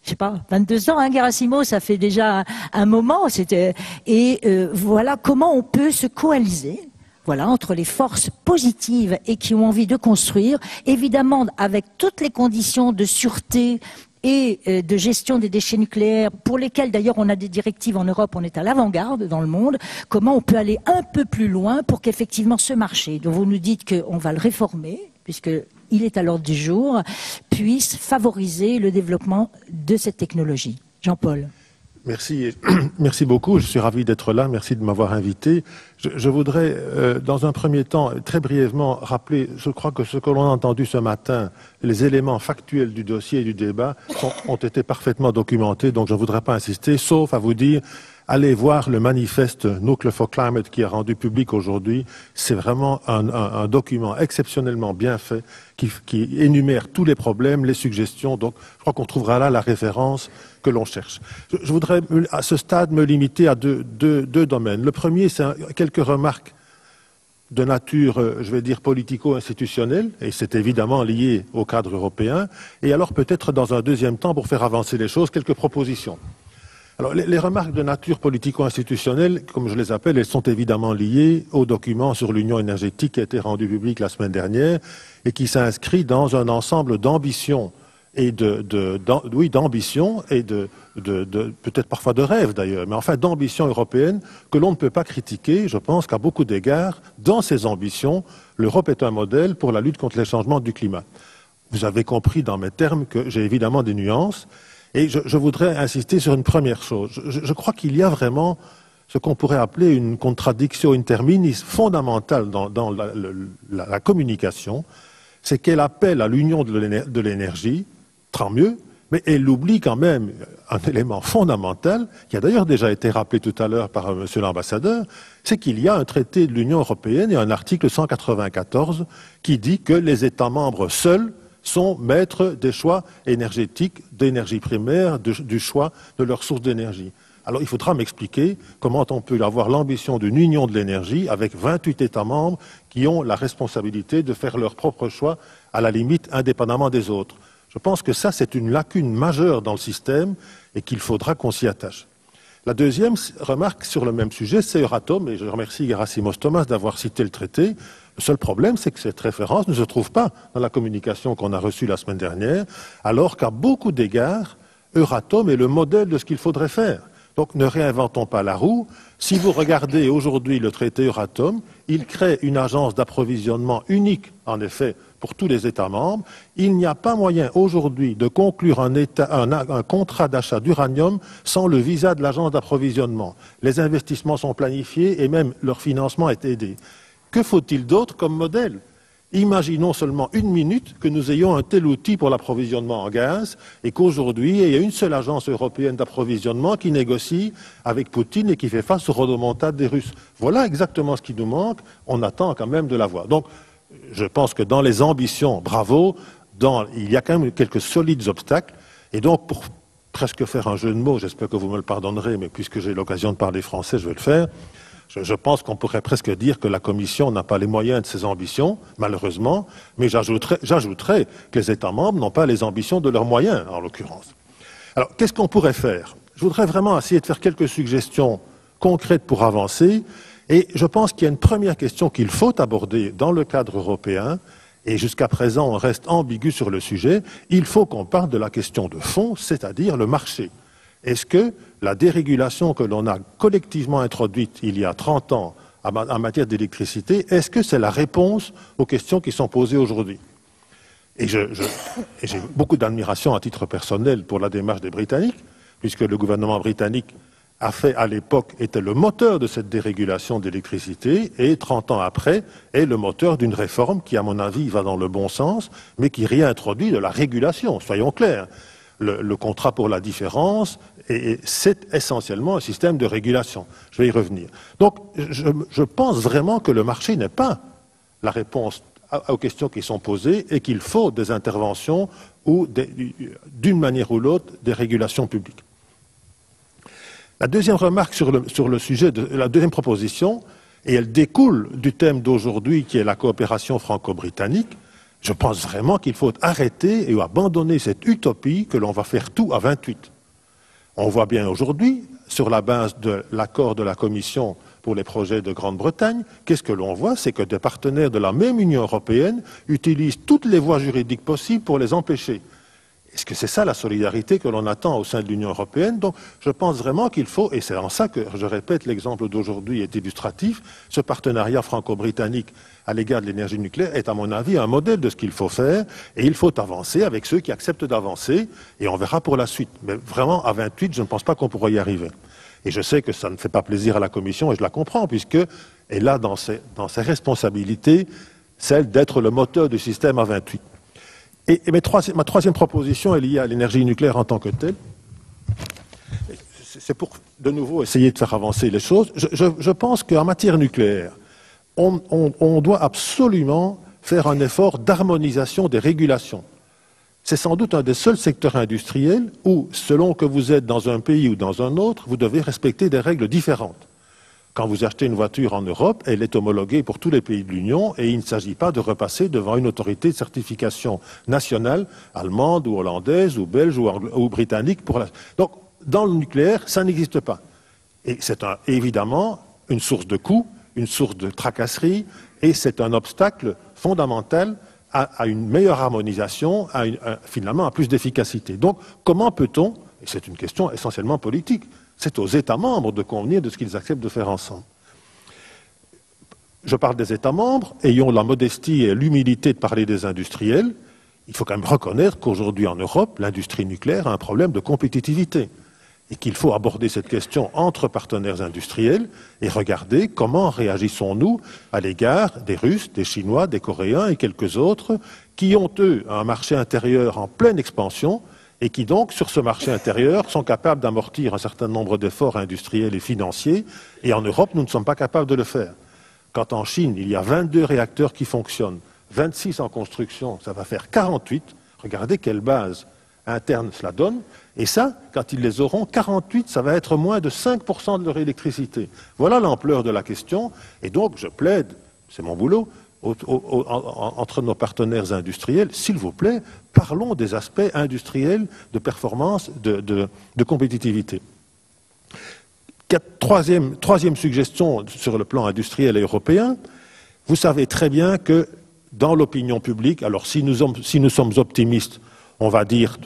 je sais pas, 22 ans, hein, Gerasimos, ça fait déjà un moment, voilà comment on peut se coaliser. Voilà, entre les forces positives et qui ont envie de construire, évidemment avec toutes les conditions de sûreté et de gestion des déchets nucléaires, pour lesquels d'ailleurs on a des directives en Europe, on est à l'avant-garde dans le monde, comment on peut aller un peu plus loin pour qu'effectivement ce marché, dont vous nous dites qu'on va le réformer, puisqu'il est à l'ordre du jour, puisse favoriser le développement de cette technologie. Jean-Paul. Merci, merci beaucoup. Je suis ravi d'être là. Merci de m'avoir invité. Je voudrais, dans un premier temps, très brièvement rappeler, je crois que ce que l'on a entendu ce matin, les éléments factuels du dossier et du débat ont été parfaitement documentés, donc je ne voudrais pas insister, sauf à vous dire, allez voir le manifeste Nuclear for Climate qui est rendu public aujourd'hui. C'est vraiment un document exceptionnellement bien fait qui énumère tous les problèmes, les suggestions. Donc, je crois qu'on trouvera là la référence que l'on cherche. Je voudrais, à ce stade, me limiter à deux domaines. Le premier, c'est quelques remarques de nature, je vais dire, politico-institutionnelle, et c'est évidemment lié au cadre européen. Et alors, peut-être, dans un deuxième temps, pour faire avancer les choses, quelques propositions. Alors, les remarques de nature politico-institutionnelle, comme je les appelle, elles sont évidemment liées au document sur l'union énergétique qui a été rendu public la semaine dernière et qui s'inscrit dans un ensemble d'ambitions et d'ambition et peut-être parfois de rêve d'ailleurs, mais enfin d'ambition européenne que l'on ne peut pas critiquer. Je pense qu'à beaucoup d'égards, dans ces ambitions, l'Europe est un modèle pour la lutte contre les changements du climat. Vous avez compris dans mes termes que j'ai évidemment des nuances, et je voudrais insister sur une première chose. Je crois qu'il y a vraiment ce qu'on pourrait appeler une contradiction interminis fondamentale dans la communication, c'est qu'elle appelle à l'union de l'énergie, tant mieux, mais elle oublie quand même un élément fondamental, qui a d'ailleurs déjà été rappelé tout à l'heure par monsieur l'ambassadeur, c'est qu'il y a un traité de l'Union européenne et un article 194 qui dit que les États membres seuls sont maîtres des choix énergétiques, d'énergie primaire, du choix de leurs sources d'énergie. Alors il faudra m'expliquer comment on peut avoir l'ambition d'une union de l'énergie avec 28 États membres qui ont la responsabilité de faire leur propre choix, à la limite indépendamment des autres. Je pense que ça, c'est une lacune majeure dans le système et qu'il faudra qu'on s'y attache. La deuxième remarque sur le même sujet, c'est Euratom, et je remercie Gerasimos Thomas d'avoir cité le traité. Le seul problème, c'est que cette référence ne se trouve pas dans la communication qu'on a reçue la semaine dernière, alors qu'à beaucoup d'égards, Euratom est le modèle de ce qu'il faudrait faire. Donc ne réinventons pas la roue. Si vous regardez aujourd'hui le traité Euratom, il crée une agence d'approvisionnement unique, en effet, pour tous les États membres. Il n'y a pas moyen aujourd'hui de conclure un contrat d'achat d'uranium sans le visa de l'agence d'approvisionnement. Les investissements sont planifiés et même leur financement est aidé. Que faut-il d'autre comme modèle ? Imaginons seulement une minute que nous ayons un tel outil pour l'approvisionnement en gaz et qu'aujourd'hui, il y a une seule agence européenne d'approvisionnement qui négocie avec Poutine et qui fait face aux rodomontades des Russes. Voilà exactement ce qui nous manque. On attend quand même de l'avoir. Donc, je pense que dans les ambitions, bravo, il y a quand même quelques solides obstacles. Et donc, pour presque faire un jeu de mots, j'espère que vous me le pardonnerez, mais puisque j'ai l'occasion de parler français, je vais le faire. Je pense qu'on pourrait presque dire que la Commission n'a pas les moyens de ses ambitions, malheureusement, mais j'ajouterais que les États membres n'ont pas les ambitions de leurs moyens, en l'occurrence. Alors, qu'est-ce qu'on pourrait faire ? Je voudrais vraiment essayer de faire quelques suggestions concrètes pour avancer, et je pense qu'il y a une première question qu'il faut aborder dans le cadre européen, et jusqu'à présent on reste ambigu sur le sujet. Il faut qu'on parle de la question de fond, c'est-à-dire le marché. Est-ce que la dérégulation que l'on a collectivement introduite il y a 30 ans en matière d'électricité, est-ce que c'est la réponse aux questions qui sont posées aujourd'hui ? Et j'ai beaucoup d'admiration à titre personnel pour la démarche des Britanniques, puisque le gouvernement britannique a fait à l'époque, était le moteur de cette dérégulation d'électricité et 30 ans après est le moteur d'une réforme qui, à mon avis, va dans le bon sens, mais qui réintroduit de la régulation, soyons clairs. Le contrat pour la différence, c'est essentiellement un système de régulation. Je vais y revenir. Donc, je pense vraiment que le marché n'est pas la réponse aux questions qui sont posées et qu'il faut des interventions ou, d'une manière ou l'autre, des régulations publiques. La deuxième remarque sur le sujet de la deuxième proposition, et elle découle du thème d'aujourd'hui qui est la coopération franco-britannique, je pense vraiment qu'il faut arrêter et abandonner cette utopie que l'on va faire tout à 28. On voit bien aujourd'hui, sur la base de l'accord de la Commission pour les projets de Grande-Bretagne, qu'est-ce que l'on voit? C'est que des partenaires de la même Union européenne utilisent toutes les voies juridiques possibles pour les empêcher. Est-ce que c'est ça la solidarité que l'on attend au sein de l'Union européenne? Donc je pense vraiment qu'il faut, et c'est en ça que je répète, l'exemple d'aujourd'hui est illustratif, ce partenariat franco-britannique à l'égard de l'énergie nucléaire est à mon avis un modèle de ce qu'il faut faire, et il faut avancer avec ceux qui acceptent d'avancer, et on verra pour la suite. Mais vraiment, à 28, je ne pense pas qu'on pourra y arriver. Et je sais que ça ne fait pas plaisir à la Commission, et je la comprends, puisqu'elle a dans ses responsabilités celle d'être le moteur du système à 28. Et ma troisième proposition est liée à l'énergie nucléaire en tant que telle. C'est pour, de nouveau, essayer de faire avancer les choses. Je pense qu'en matière nucléaire, on doit absolument faire un effort d'harmonisation des régulations. C'est sans doute un des seuls secteurs industriels où, selon que vous êtes dans un pays ou dans un autre, vous devez respecter des règles différentes. Quand vous achetez une voiture en Europe, elle est homologuée pour tous les pays de l'Union et il ne s'agit pas de repasser devant une autorité de certification nationale, allemande ou hollandaise ou belge ou britannique. Donc, dans le nucléaire, ça n'existe pas. Et c'est évidemment une source de coûts, une source de tracasserie et c'est un obstacle fondamental à une meilleure harmonisation, finalement à plus d'efficacité. Donc, comment peut-on, et c'est une question essentiellement politique, c'est aux États membres de convenir de ce qu'ils acceptent de faire ensemble. Je parle des États membres, ayons la modestie et l'humilité de parler des industriels. Il faut quand même reconnaître qu'aujourd'hui en Europe, l'industrie nucléaire a un problème de compétitivité et qu'il faut aborder cette question entre partenaires industriels et regarder comment réagissons-nous à l'égard des Russes, des Chinois, des Coréens et quelques autres qui ont, eux, un marché intérieur en pleine expansion et qui donc, sur ce marché intérieur, sont capables d'amortir un certain nombre d'efforts industriels et financiers, et en Europe, nous ne sommes pas capables de le faire. Quand en Chine, il y a 22 réacteurs qui fonctionnent, 26 en construction, ça va faire 48, regardez quelle base interne cela donne, et ça, quand ils les auront, 48, ça va être moins de 5% de leur électricité. Voilà l'ampleur de la question, et donc je plaide, c'est mon boulot, entre nos partenaires industriels, s'il vous plaît, parlons des aspects industriels de performance, de compétitivité. Troisième suggestion sur le plan industriel et européen, vous savez très bien que dans l'opinion publique, alors si nous sommes optimistes, on va dire,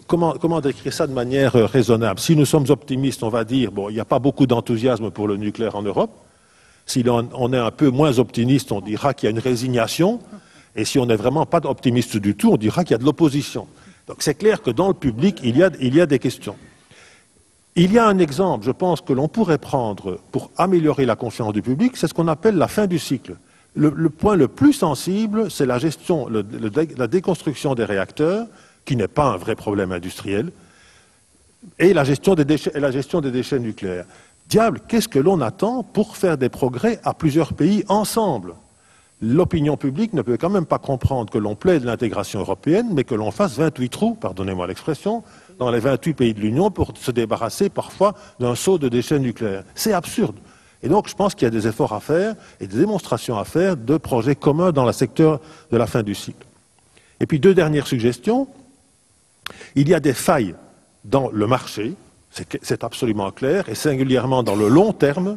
comment décrire ça de manière raisonnable? Si nous sommes optimistes, on va dire, bon, il n'y a pas beaucoup d'enthousiasme pour le nucléaire en Europe. Si on est un peu moins optimiste, on dira qu'il y a une résignation. Et si on n'est vraiment pas optimiste du tout, on dira qu'il y a de l'opposition. Donc c'est clair que dans le public, il y a des questions. Il y a un exemple, je pense, que l'on pourrait prendre pour améliorer la confiance du public, c'est ce qu'on appelle la fin du cycle. Le point le plus sensible, c'est la gestion, la déconstruction des réacteurs, qui n'est pas un vrai problème industriel, et la gestion des déchets nucléaires. Diable, qu'est-ce que l'on attend pour faire des progrès à plusieurs pays ensemble? L'opinion publique ne peut quand même pas comprendre que l'on plaide l'intégration européenne, mais que l'on fasse 28 trous, pardonnez-moi l'expression, dans les 28 pays de l'Union pour se débarrasser parfois d'un seau de déchets nucléaires. C'est absurde. Et donc je pense qu'il y a des efforts à faire et des démonstrations à faire de projets communs dans le secteur de la fin du cycle. Et puis deux dernières suggestions. Il y a des failles dans le marché, c'est absolument clair, et singulièrement dans le long terme,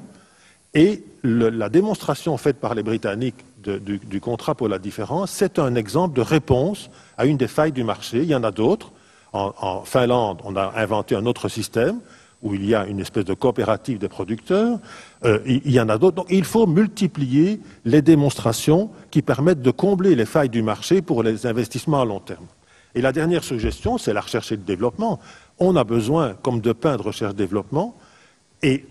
et la démonstration faite par les Britanniques du contrat pour la différence, c'est un exemple de réponse à une des failles du marché. Il y en a d'autres. En Finlande, on a inventé un autre système où il y a une espèce de coopérative des producteurs. Il y en a d'autres. Donc il faut multiplier les démonstrations qui permettent de combler les failles du marché pour les investissements à long terme. Et la dernière suggestion, c'est la recherche et le développement. On a besoin, comme de pain, de recherche-développement, et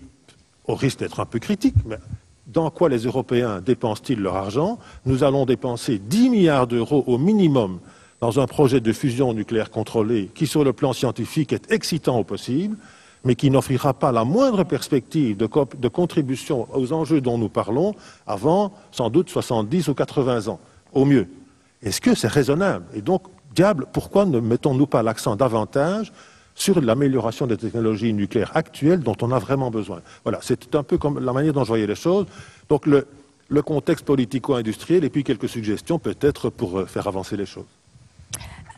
au risque d'être un peu critique, mais dans quoi les Européens dépensent-ils leur argent? Nous allons dépenser 10 milliards d'euros au minimum dans un projet de fusion nucléaire contrôlée qui, sur le plan scientifique, est excitant au possible, mais qui n'offrira pas la moindre perspective de contribution aux enjeux dont nous parlons avant, sans doute, 70 ou 80 ans, au mieux. Est-ce que c'est raisonnable? Et donc, diable, pourquoi ne mettons-nous pas l'accent davantage sur l'amélioration des technologies nucléaires actuelles dont on a vraiment besoin? Voilà, c'est un peu comme la manière dont je voyais les choses. Donc le contexte politico-industriel et puis quelques suggestions peut-être pour faire avancer les choses.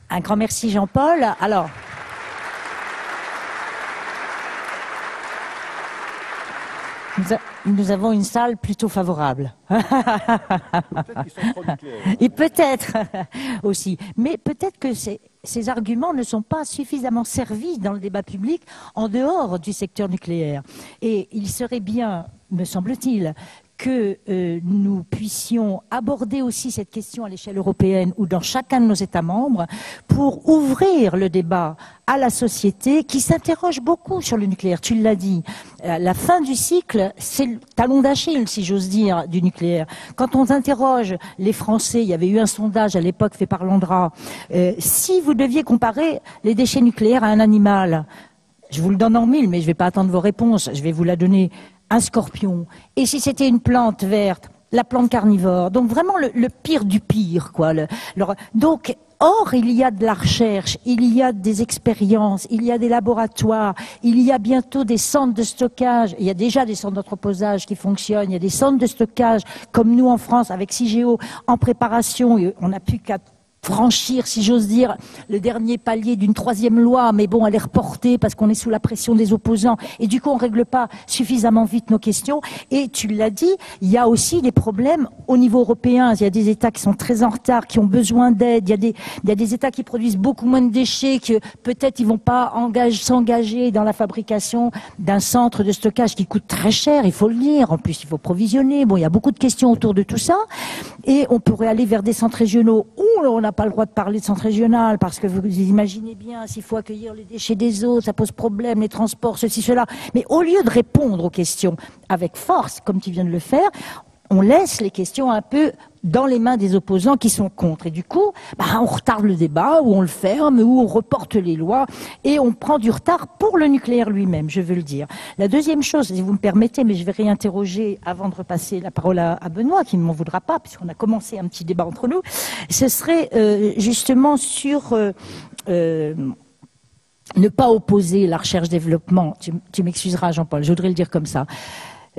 Un grand merci Jean-Paul. Alors, nous avons une salle plutôt favorable. Peut-être qu'ils sont pro-nucléaires. Et peut-être aussi. Mais peut-être que ces arguments ne sont pas suffisamment servis dans le débat public en dehors du secteur nucléaire. Et il serait bien, me semble-t-il, que nous puissions aborder aussi cette question à l'échelle européenne ou dans chacun de nos États membres pour ouvrir le débat à la société qui s'interroge beaucoup sur le nucléaire. Tu l'as dit, la fin du cycle, c'est le talon d'Achille, si j'ose dire, du nucléaire. Quand on interroge les Français, il y avait eu un sondage à l'époque fait par l'Andra, si vous deviez comparer les déchets nucléaires à un animal, je vous le donne en mille, mais je ne vais pas attendre vos réponses, je vais vous la donner. Un scorpion. Et si c'était une plante verte, la plante carnivore. Donc vraiment le pire du pire, quoi. Donc, or, il y a de la recherche, il y a des expériences, il y a des laboratoires, il y a bientôt des centres de stockage. Il y a déjà des centres d'entreposage qui fonctionnent. Il y a des centres de stockage, comme nous en France, avec CIGEO, en préparation. On n'a plus qu'à franchir, si j'ose dire, le dernier palier d'une troisième loi, mais bon, elle est reportée parce qu'on est sous la pression des opposants, et du coup, on règle pas suffisamment vite nos questions. Et tu l'as dit, il y a aussi des problèmes au niveau européen. Il y a des États qui sont très en retard, qui ont besoin d'aide. Il y a des États qui produisent beaucoup moins de déchets, que peut-être ils vont pas s'engager dans la fabrication d'un centre de stockage qui coûte très cher, il faut le dire. En plus, il faut provisionner. Bon, il y a beaucoup de questions autour de tout ça. Et on pourrait aller vers des centres régionaux où on n'a pas le droit de parler de centre régional parce que vous imaginez bien, s'il faut accueillir les déchets des autres, ça pose problème, les transports, ceci, cela. Mais au lieu de répondre aux questions avec force, comme tu viens de le faire, on laisse les questions un peu dans les mains des opposants qui sont contre. Et du coup, on retarde le débat, ou on le ferme, ou on reporte les lois, et on prend du retard pour le nucléaire lui-même, je veux le dire. La deuxième chose, si vous me permettez, mais je vais réinterroger avant de repasser la parole à Benoît, qui ne m'en voudra pas, puisqu'on a commencé un petit débat entre nous, ce serait justement sur ne pas opposer la recherche-développement. Tu m'excuseras, Jean-Paul, je voudrais le dire comme ça.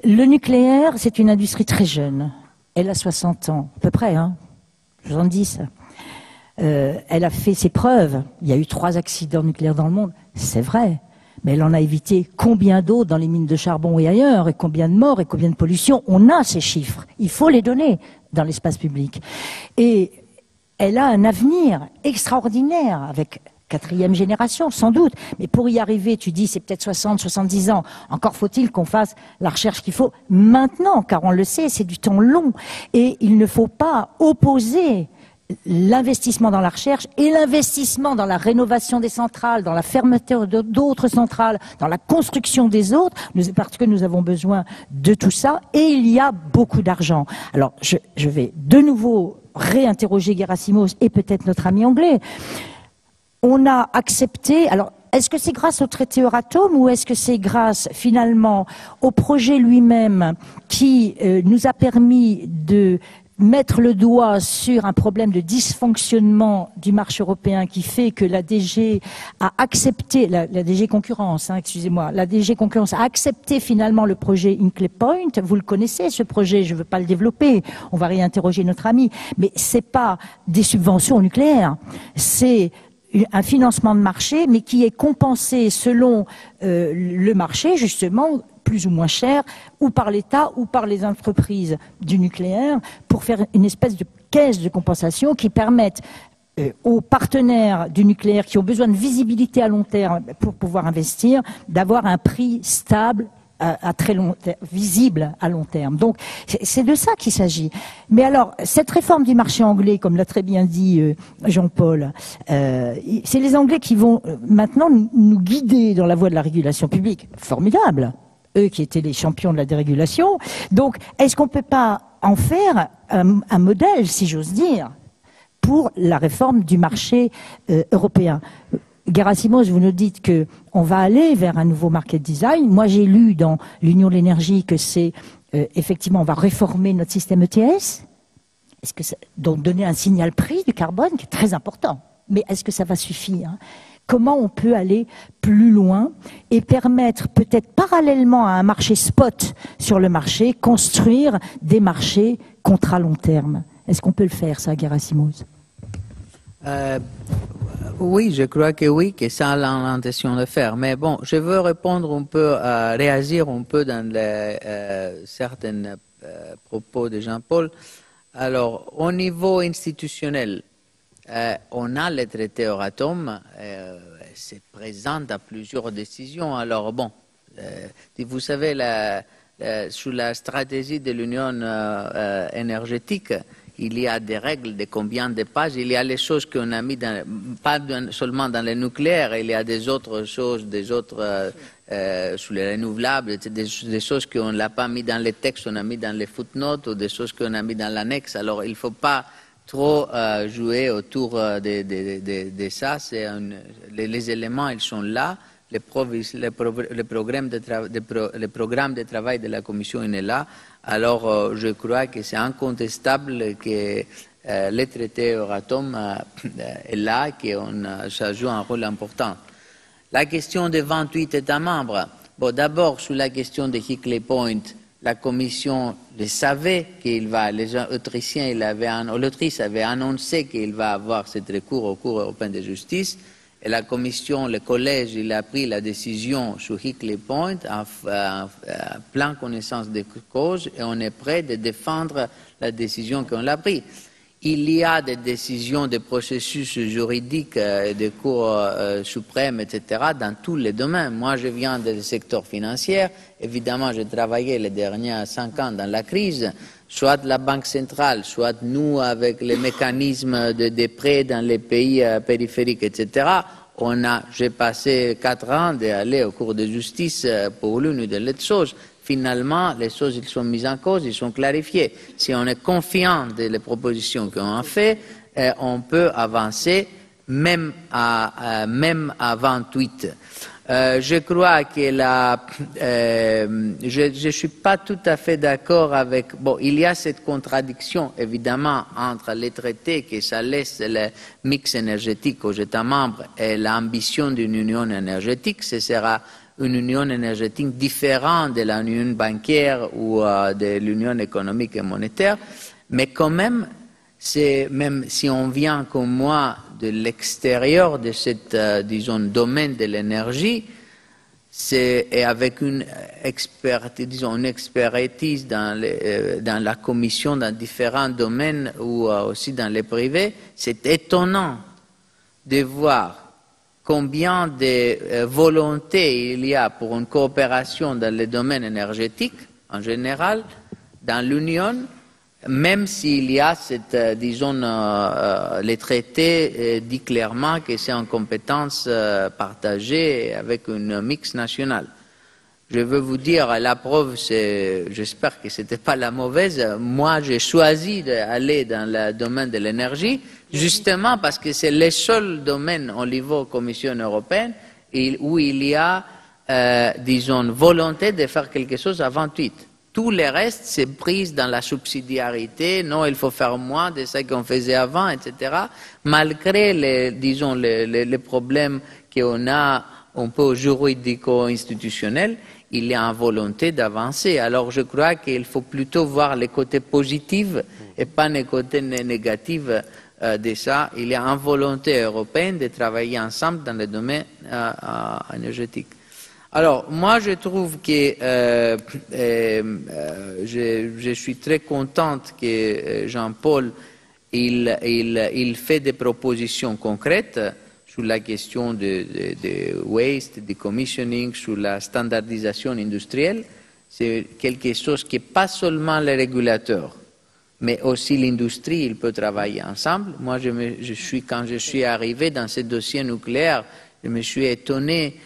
Le nucléaire, c'est une industrie très jeune. Elle a 60 ans, à peu près, 70. Elle a fait ses preuves. Il y a eu 3 accidents nucléaires dans le monde, c'est vrai. Mais elle en a évité combien d'autres dans les mines de charbon et ailleurs, et combien de morts, et combien de pollution. On a ces chiffres. Il faut les donner dans l'espace public. Et elle a un avenir extraordinaire avec 4e génération, sans doute. Mais pour y arriver, tu dis, c'est peut-être 60, 70 ans. Encore faut-il qu'on fasse la recherche qu'il faut maintenant, car on le sait, c'est du temps long. Et il ne faut pas opposer l'investissement dans la recherche et l'investissement dans la rénovation des centrales, dans la fermeture d'autres centrales, dans la construction des autres, parce que nous avons besoin de tout ça. Et il y a beaucoup d'argent. Alors, je vais de nouveau réinterroger Gerasimos et peut-être notre ami anglais. On a accepté, alors est-ce que c'est grâce au traité Euratom ou est-ce que c'est grâce finalement au projet lui-même qui nous a permis de mettre le doigt sur un problème de dysfonctionnement du marché européen qui fait que la DG a accepté, la DG Concurrence, excusez-moi, la DG Concurrence a accepté finalement le projet Hinkley Point. Vous le connaissez, ce projet, je ne veux pas le développer, on va réinterroger notre ami, mais c'est pas des subventions nucléaires, c'est un financement de marché, mais qui est compensé selon le marché, justement, plus ou moins cher, ou par l'État ou par les entreprises du nucléaire, pour faire une espèce de caisse de compensation qui permette aux partenaires du nucléaire qui ont besoin de visibilité à long terme pour pouvoir investir, d'avoir un prix stable à très long terme, visible à long terme. Donc, c'est de ça qu'il s'agit. Mais alors, cette réforme du marché anglais, comme l'a très bien dit Jean-Paul, c'est les Anglais qui vont maintenant nous guider dans la voie de la régulation publique. Formidable. Eux qui étaient les champions de la dérégulation. Donc, est-ce qu'on ne peut pas en faire un modèle, si j'ose dire, pour la réforme du marché européen ? Gerasimos, vous nous dites qu'on va aller vers un nouveau market design. Moi, j'ai lu dans l'Union de l'énergie que c'est effectivement, on va réformer notre système ETS. Est-ce que donc donner un signal prix du carbone qui est très important. Mais est-ce que ça va suffire ? Comment on peut aller plus loin et permettre peut-être parallèlement à un marché spot sur le marché, construire des marchés contrats long terme ? Est-ce qu'on peut le faire, ça, Gerasimos ? Oui, je crois que oui, que ça a l'intention de faire. Mais bon, je veux répondre un peu, réagir un peu dans certains propos de Jean-Paul. Alors, au niveau institutionnel, on a le traité Euratom, c'est présent à plusieurs décisions. Alors bon, vous savez, sous la stratégie de l'Union énergétique, il y a des règles de combien de pages. Il y a les choses qu'on a mis pas seulement dans le nucléaire, il y a des autres choses, sur les renouvelables, des choses qu'on n'a pas mis dans les textes, on a mis dans les footnotes, ou des choses qu'on a mis dans l'annexe. Alors il ne faut pas trop jouer autour de ça. Les éléments, ils sont là. Le programme de travail de la Commission est là. Alors, je crois que c'est incontestable que le traité Euratom est là, que ça joue un rôle important. La question des 28 États membres. Bon, d'abord, sur la question de Hinkley Point, La Commission le savait qu'il va, les Autrichiens, l'Autriche avait annoncé qu'il va avoir ce recours au Cour européen de justice. Et la Commission, le collège, il a pris la décision sur Hinkley Point en pleine connaissance des causes et on est prêt de défendre la décision qu'on a prise. Il y a des décisions, des processus juridiques, des cours suprêmes, etc., dans tous les domaines. Moi, je viens du secteur financier. Évidemment, j'ai travaillé les derniers 5 ans dans la crise, soit la Banque centrale, soit nous avec les mécanismes de prêts dans les pays périphériques, etc. J'ai passé 4 ans d'aller au cours de justice pour l'une ou de l'autre chose. Finalement, les choses ils sont mises en cause, ils sont clarifiées. Si on est confiant des propositions qu'on a faites, on peut avancer même à 28. Je crois que je ne suis pas tout à fait d'accord avec... Bon, il y a cette contradiction, évidemment, entre les traités, que ça laisse le mix énergétique aux États membres et l'ambition d'une union énergétique. Ce sera une union énergétique différente de l'union bancaire ou de l'union économique et monétaire, mais quand même, même si on vient comme moi de l'extérieur de cette, disons, domaine de l'énergie, et avec une expertise, dans la commission dans différents domaines ou aussi dans les privés, c'est étonnant de voir combien de volonté il y a pour une coopération dans le domaine énergétique en général dans l'Union, même s'il y a cette, disons, les traités disent clairement que c'est en compétence partagée avec une mix nationale. Je veux vous dire, la preuve, j'espère que ce n'était pas la mauvaise, moi j'ai choisi d'aller dans le domaine de l'énergie, justement parce que c'est le seul domaine au niveau Commission européenne où il y a, disons, volonté de faire quelque chose à 28. Tout le reste, c'est prise dans la subsidiarité, non, il faut faire moins de ce qu'on faisait avant, etc. Malgré les problèmes qu'on a un peu juridico-institutionnels, il y a une volonté d'avancer. Alors je crois qu'il faut plutôt voir les côtés positifs et pas les côtés négatifs de ça. Il y a une volonté européenne de travailler ensemble dans le domaine énergétique. Alors, moi, je trouve que je suis très contente que Jean-Paul il fait des propositions concrètes sur la question de waste, de commissioning, sur la standardisation industrielle. C'est quelque chose qui n'est pas seulement les régulateurs, mais aussi l'industrie, ils peuvent travailler ensemble. Moi, quand je suis arrivé dans ce dossier nucléaire, je me suis étonné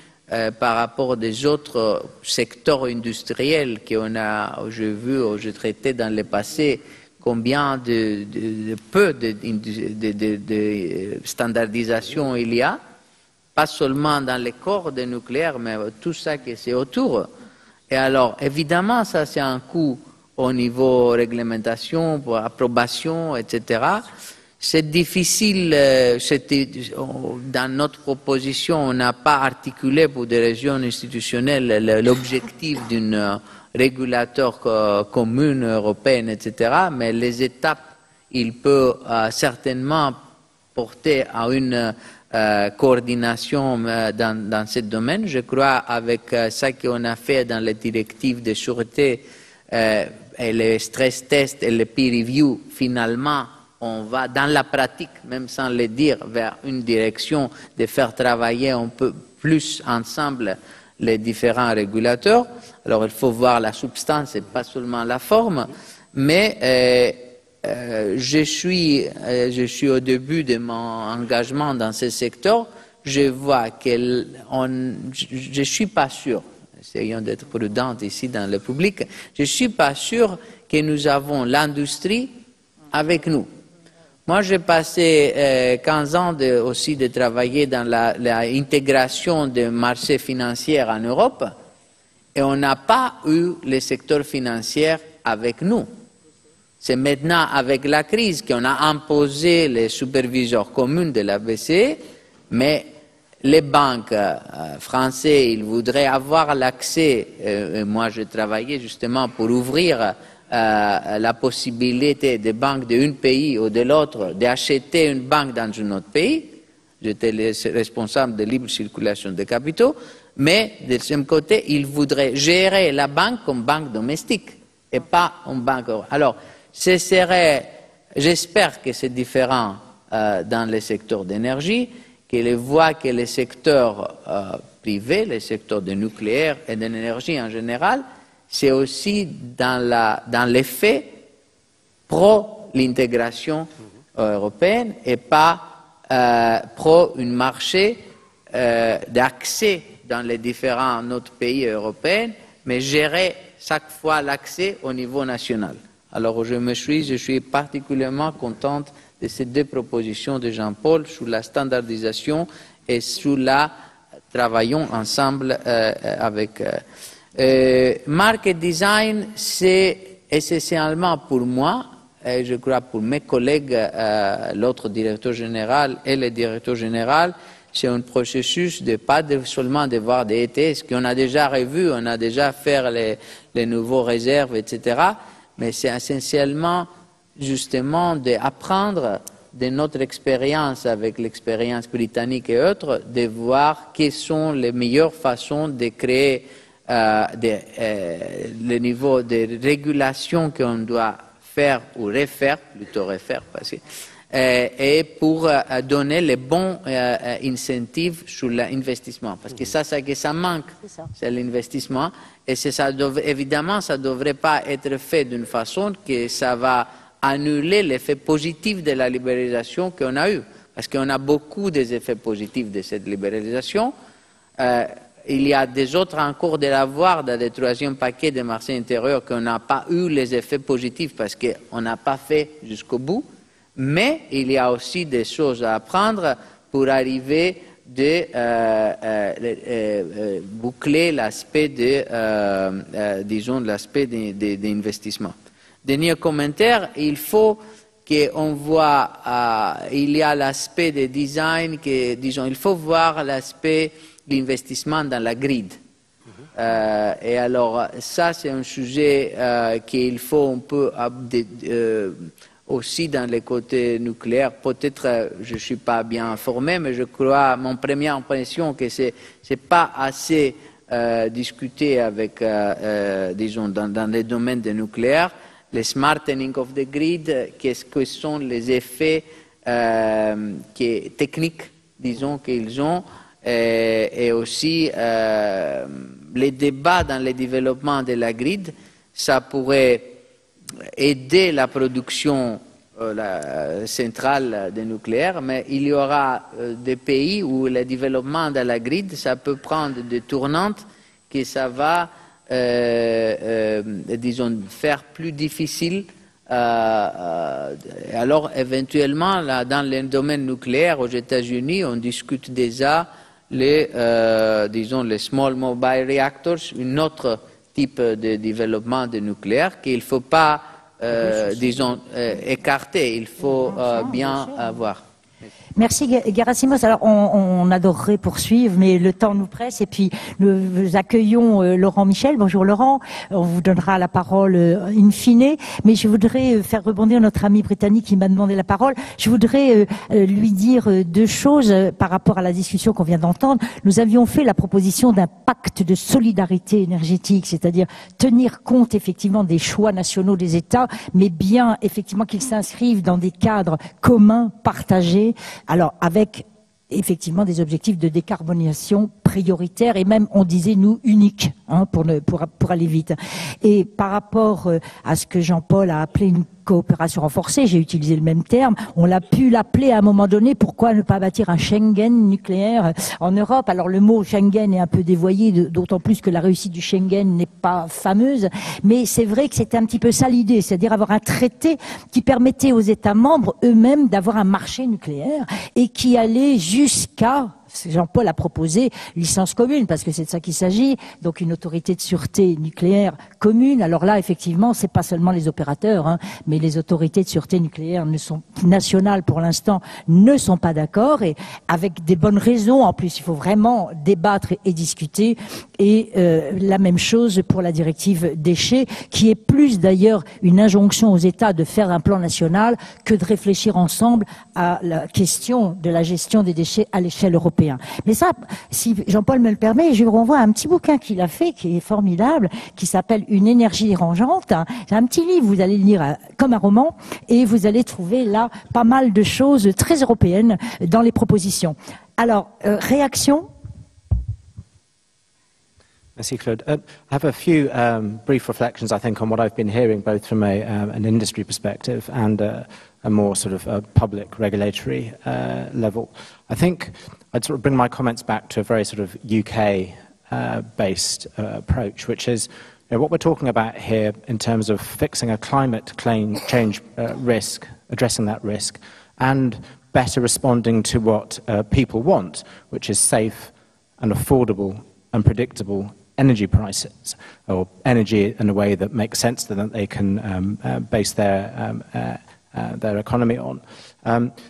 par rapport des autres secteurs industriels j'ai vu ou j'ai traité dans le passé, combien de standardisation il y a, pas seulement dans les corps de nucléaire, mais tout ça qui est autour. Et alors, évidemment, ça c'est un coût au niveau réglementation, pour approbation, etc. C'est difficile, dans notre proposition, on n'a pas articulé pour des raisons institutionnelles l'objectif d'un régulateur commun européen, etc. Mais les étapes, il peut certainement porter à une coordination dans ce domaine. Je crois avec ce qu'on a fait dans les directives de sûreté et les stress tests et les peer review, finalement, on va dans la pratique, même sans le dire, vers une direction de faire travailler un peu plus ensemble les différents régulateurs. Alors il faut voir la substance et pas seulement la forme, mais je suis au début de mon engagement dans ce secteur, je vois je ne suis pas sûr, essayons d'être prudents ici dans le public, je ne suis pas sûr que nous avons l'industrie avec nous. Moi, j'ai passé 15 ans aussi de travailler dans l'intégration des marchés financiers en Europe et on n'a pas eu le secteur financier avec nous. C'est maintenant avec la crise qu'on a imposé les superviseurs communs de la BCE, mais les banques françaises, ils voudraient avoir l'accès, moi j'ai travaillé justement pour ouvrir la possibilité des banques d'un pays ou de l'autre d'acheter une banque dans un autre pays. J'étais le responsable de libre circulation des capitaux, mais de ce même côté, ils voudraient gérer la banque comme banque domestique et pas une banque. Alors, ce serait, j'espère que c'est différent dans les secteurs d'énergie, qu'ils voient que les secteurs privés, les secteurs du nucléaire et de l'énergie en général, c'est aussi dans l'effet pro l'intégration européenne et pas pro un marché d'accès dans les différents autres pays européens, mais gérer chaque fois l'accès au niveau national. Alors je suis particulièrement contente de ces deux propositions de Jean-Paul sur la standardisation et sur la travaillons ensemble avec. Market design, c'est essentiellement pour moi, et je crois pour mes collègues, l'autre directeur général et le directeur général, c'est un processus de pas seulement de voir des ETS qu'on a déjà revu, on a déjà fait les nouveaux réserves, etc. Mais c'est essentiellement justement d'apprendre de notre expérience avec l'expérience britannique et autres, de voir quelles sont les meilleures façons de créer le niveau de régulation qu'on doit faire ou refaire, plutôt refaire, parce que, et pour donner les bons incentives sur l'investissement. Parce que ça manque, c'est l'investissement. Et évidemment, ça ne devrait pas être fait d'une façon que ça va annuler l'effet positif de la libéralisation qu'on a eu. Parce qu'on a beaucoup des effets positifs de cette libéralisation. Il y a des autres encore de l'avoir dans le troisième paquet de marché intérieur qu'on n'a pas eu les effets positifs parce qu'on n'a pas fait jusqu'au bout. Mais il y a aussi des choses à apprendre pour arriver de boucler l'aspect disons, l'aspect d'investissement. Dernier commentaire, il faut qu'on voit, il y a l'aspect de design, disons, il faut voir l'aspect l'investissement dans la grid. Et alors, ça, c'est un sujet qu'il faut un peu aussi dans les côtés nucléaires. Peut-être, je ne suis pas bien informé, mais je crois, mon première impression, que ce n'est pas assez discuté avec, disons, dans les domaines du nucléaire. Le smartening of the grid, qu'est-ce que sont les effets techniques, disons, qu'ils ont, et aussi les débats dans le développement de la grid, ça pourrait aider la production centrale de nucléaire, mais il y aura des pays où le développement de la grid, ça peut prendre des tournantes que ça va, disons, faire plus difficile. Alors, éventuellement, là, dans le domaine nucléaire, aux États-Unis, on discute déjà disons, les small mobile reactors, un autre type de développement de nucléaire qu'il ne faut pas, disons, écarter, il faut bien avoir. Merci Gerasimos. Alors on adorerait poursuivre, mais le temps nous presse. Et puis nous accueillons Laurent Michel. Bonjour Laurent. On vous donnera la parole in fine. Mais je voudrais faire rebondir notre ami britannique qui m'a demandé la parole. Je voudrais lui dire deux choses par rapport à la discussion qu'on vient d'entendre. Nous avions fait la proposition d'un pacte de solidarité énergétique, c'est-à-dire tenir compte effectivement des choix nationaux des États, mais bien effectivement qu'ils s'inscrivent dans des cadres communs, partagés. Alors, avec effectivement des objectifs de décarbonisation prioritaires et même, on disait, nous, uniques, hein, pour aller vite. Et par rapport à ce que Jean-Paul a appelé une coopération renforcée, j'ai utilisé le même terme, on l'a pu l'appeler à un moment donné, pourquoi ne pas bâtir un Schengen nucléaire en Europe? Alors le mot Schengen est un peu dévoyé, d'autant plus que la réussite du Schengen n'est pas fameuse, mais c'est vrai que c'était un petit peu ça l'idée, c'est-à-dire avoir un traité qui permettait aux États membres eux-mêmes d'avoir un marché nucléaire et qui allait jusqu'à Jean-Paul a proposé licence commune, parce que c'est de ça qu'il s'agit, donc une autorité de sûreté nucléaire commune. Alors là, effectivement, c'est pas seulement les opérateurs, hein, mais les autorités de sûreté nucléaire nationales, pour l'instant, ne sont pas d'accord, et avec des bonnes raisons. En plus, il faut vraiment débattre et discuter. Et la même chose pour la directive déchets, qui est plus d'ailleurs une injonction aux États de faire un plan national que de réfléchir ensemble à la question de la gestion des déchets à l'échelle européenne. Mais ça, si Jean-Paul me le permet, je vous renvoie à un petit bouquin qu'il a fait, qui est formidable, qui s'appelle Une énergie dérangeante. C'est un petit livre, vous allez le lire comme un roman, et vous allez trouver là pas mal de choses très européennes dans les propositions. Alors, réaction? Merci, Claude. I have a few brief reflections, I think, on what I've been hearing, both from an industry perspective and a more sort of public regulatory level. I think I'd sort of bring my comments back to a very sort of UK-based approach, which is what we're talking about here in terms of fixing a climate change risk, addressing that risk, and better responding to what people want, which is safe and affordable and predictable energy prices, or energy in a way that makes sense to them, that they can base their economy on.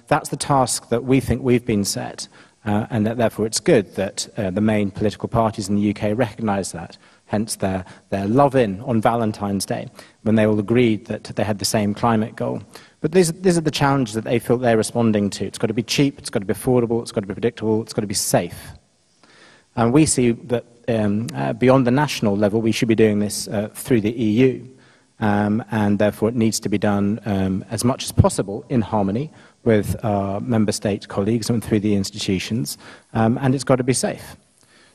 That's the task that we think we've been set, and that therefore it's good that the main political parties in the UK recognise that, hence their love-in on Valentine's Day, when they all agreed that they had the same climate goal. But these are the challenges that they feel they're responding to. It's got to be cheap, it's got to be affordable, it's got to be predictable, it's got to be safe. And we see that beyond the national level, we should be doing this through the EU. And therefore it needs to be done as much as possible in harmony with our member state colleagues and through the institutions, and it's got to be safe.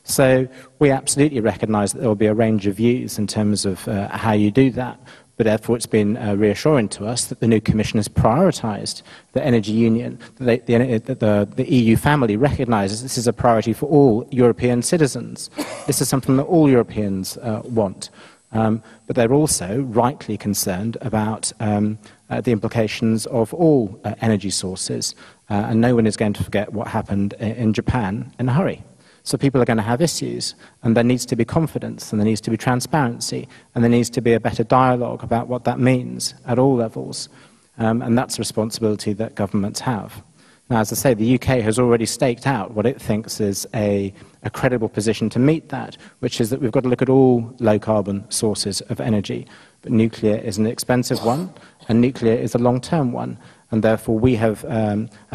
So we absolutely recognise that there will be a range of views in terms of how you do that, but therefore it's been reassuring to us that the new Commission has prioritised the energy union, that the EU family recognises this is a priority for all European citizens. This is something that all Europeans want. But they're also rightly concerned about the implications of all energy sources, and no one is going to forget what happened in Japan in a hurry. So people are going to have issues, and there needs to be confidence, and there needs to be transparency, and there needs to be a better dialogue about what that means at all levels, and that's a responsibility that governments have. Now, as I say, the UK has already staked out what it thinks is a credible position to meet that, which is that we've got to look at all low-carbon sources of energy. But nuclear is an expensive one, and nuclear is a long-term one. And therefore, we have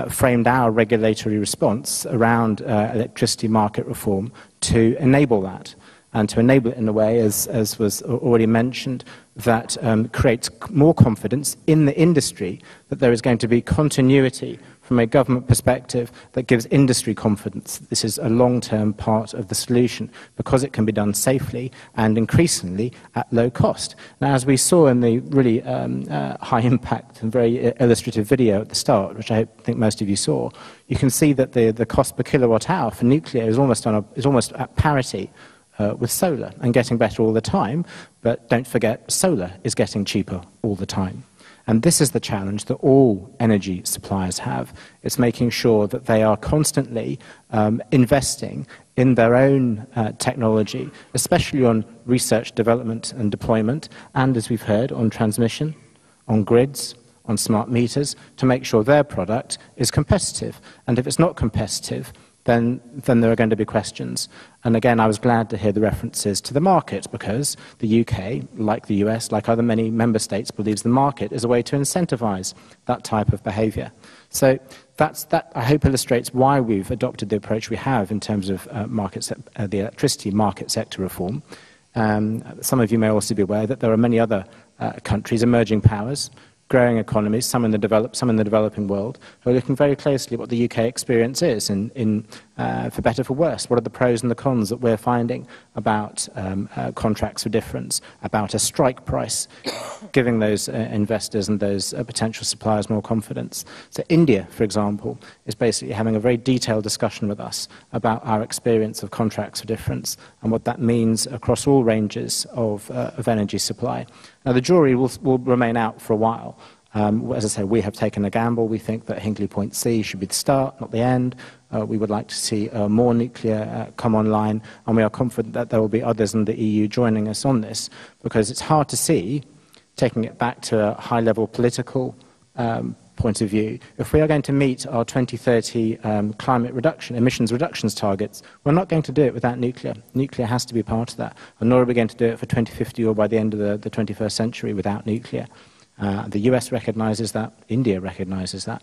framed our regulatory response around electricity market reform to enable that, and to enable it in a way, as was already mentioned, that creates more confidence in the industry that there is going to be continuity from a government perspective that gives industry confidence. This is a long-term part of the solution because it can be done safely and increasingly at low cost. Now, as we saw in the really high impact and very illustrative video at the start, which I think most of you saw, you can see that the cost per kilowatt hour for nuclear is almost at parity with solar and getting better all the time. But don't forget, solar is getting cheaper all the time. And this is the challenge that all energy suppliers have. It's making sure that they are constantly investing in their own technology, especially on research, development and deployment, and as we've heard, on transmission, on grids, on smart meters, to make sure their product is competitive. And if it's not competitive, then there are going to be questions. And again, I was glad to hear the references to the market, because the UK, like the US, like other many member states, believes the market is a way to incentivize that type of behavior. So that, I hope, illustrates why we've adopted the approach we have in terms of the electricity market sector reform. Some of you may also be aware that there are many other countries, emerging powers, growing economies, some in the developing world, who are looking very closely at what the UK experience is, for better, for worse. What are the pros and the cons that we're finding about contracts for difference, about a strike price, giving those investors and those potential suppliers more confidence. So India, for example, is basically having a very detailed discussion with us about our experience of contracts for difference and what that means across all ranges of energy supply. Now, the jury will remain out for a while, As I say, we have taken a gamble. We think that Hinkley Point C should be the start, not the end. We would like to see more nuclear come online, and we are confident that there will be others in the EU joining us on this, because it's hard to see, taking it back to a high-level political point of view, if we are going to meet our 2030 climate reduction, emissions reductions targets, we're not going to do it without nuclear. Nuclear has to be part of that, and nor are we going to do it for 2050 or by the end of the 21st century without nuclear. The US recognises that, India recognises that.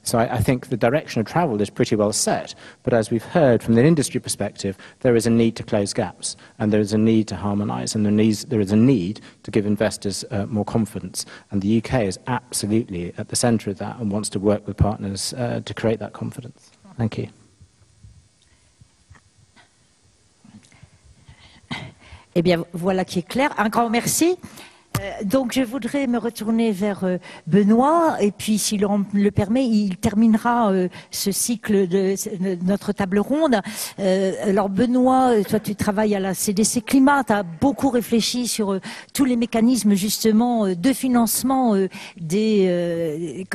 So I think the direction of travel is pretty well set, but as we've heard from the industry perspective, there is a need to close gaps, and there is a need to harmonise, and there is a need to give investors more confidence. And the UK is absolutely at the centre of that and wants to work with partners to create that confidence. Thank you. Eh bien, voilà qui est clair. Un grand merci. Donc je voudrais me retourner vers Benoît, et puis s'il le permet, il terminera ce cycle de notre table ronde. Alors Benoît, toi tu travailles à la CDC Climat, tu as beaucoup réfléchi sur tous les mécanismes justement de financement des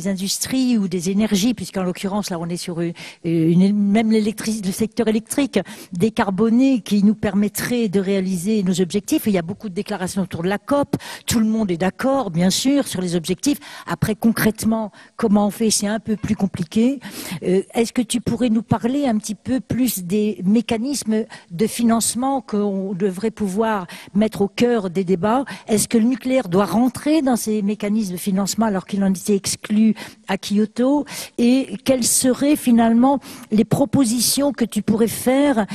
industries ou des énergies, puisqu'en l'occurrence là on est sur même le secteur électrique décarboné qui nous permettrait de réaliser nos objectifs. Et il y a beaucoup de déclarations autour de la COP. Tout le monde est d'accord, bien sûr, sur les objectifs. Après, concrètement, comment on fait, c'est un peu plus compliqué. Est-ce que tu pourrais nous parler un petit peu plus des mécanismes de financement qu'on devrait pouvoir mettre au cœur des débats? Est-ce que le nucléaire doit rentrer dans ces mécanismes de financement alors qu'il en était exclu à Kyoto? Et quelles seraient finalement les propositions que tu pourrais faire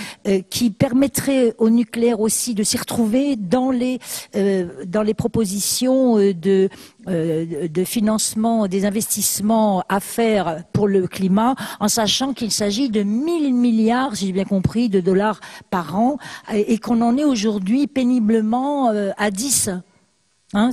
qui permettraient au nucléaire aussi de s'y retrouver dans les propositions de financement des investissements à faire pour le climat, en sachant qu'il s'agit de 1000 milliards, si j'ai bien compris, de dollars par an, et qu'on en est aujourd'hui péniblement à 10. Hein,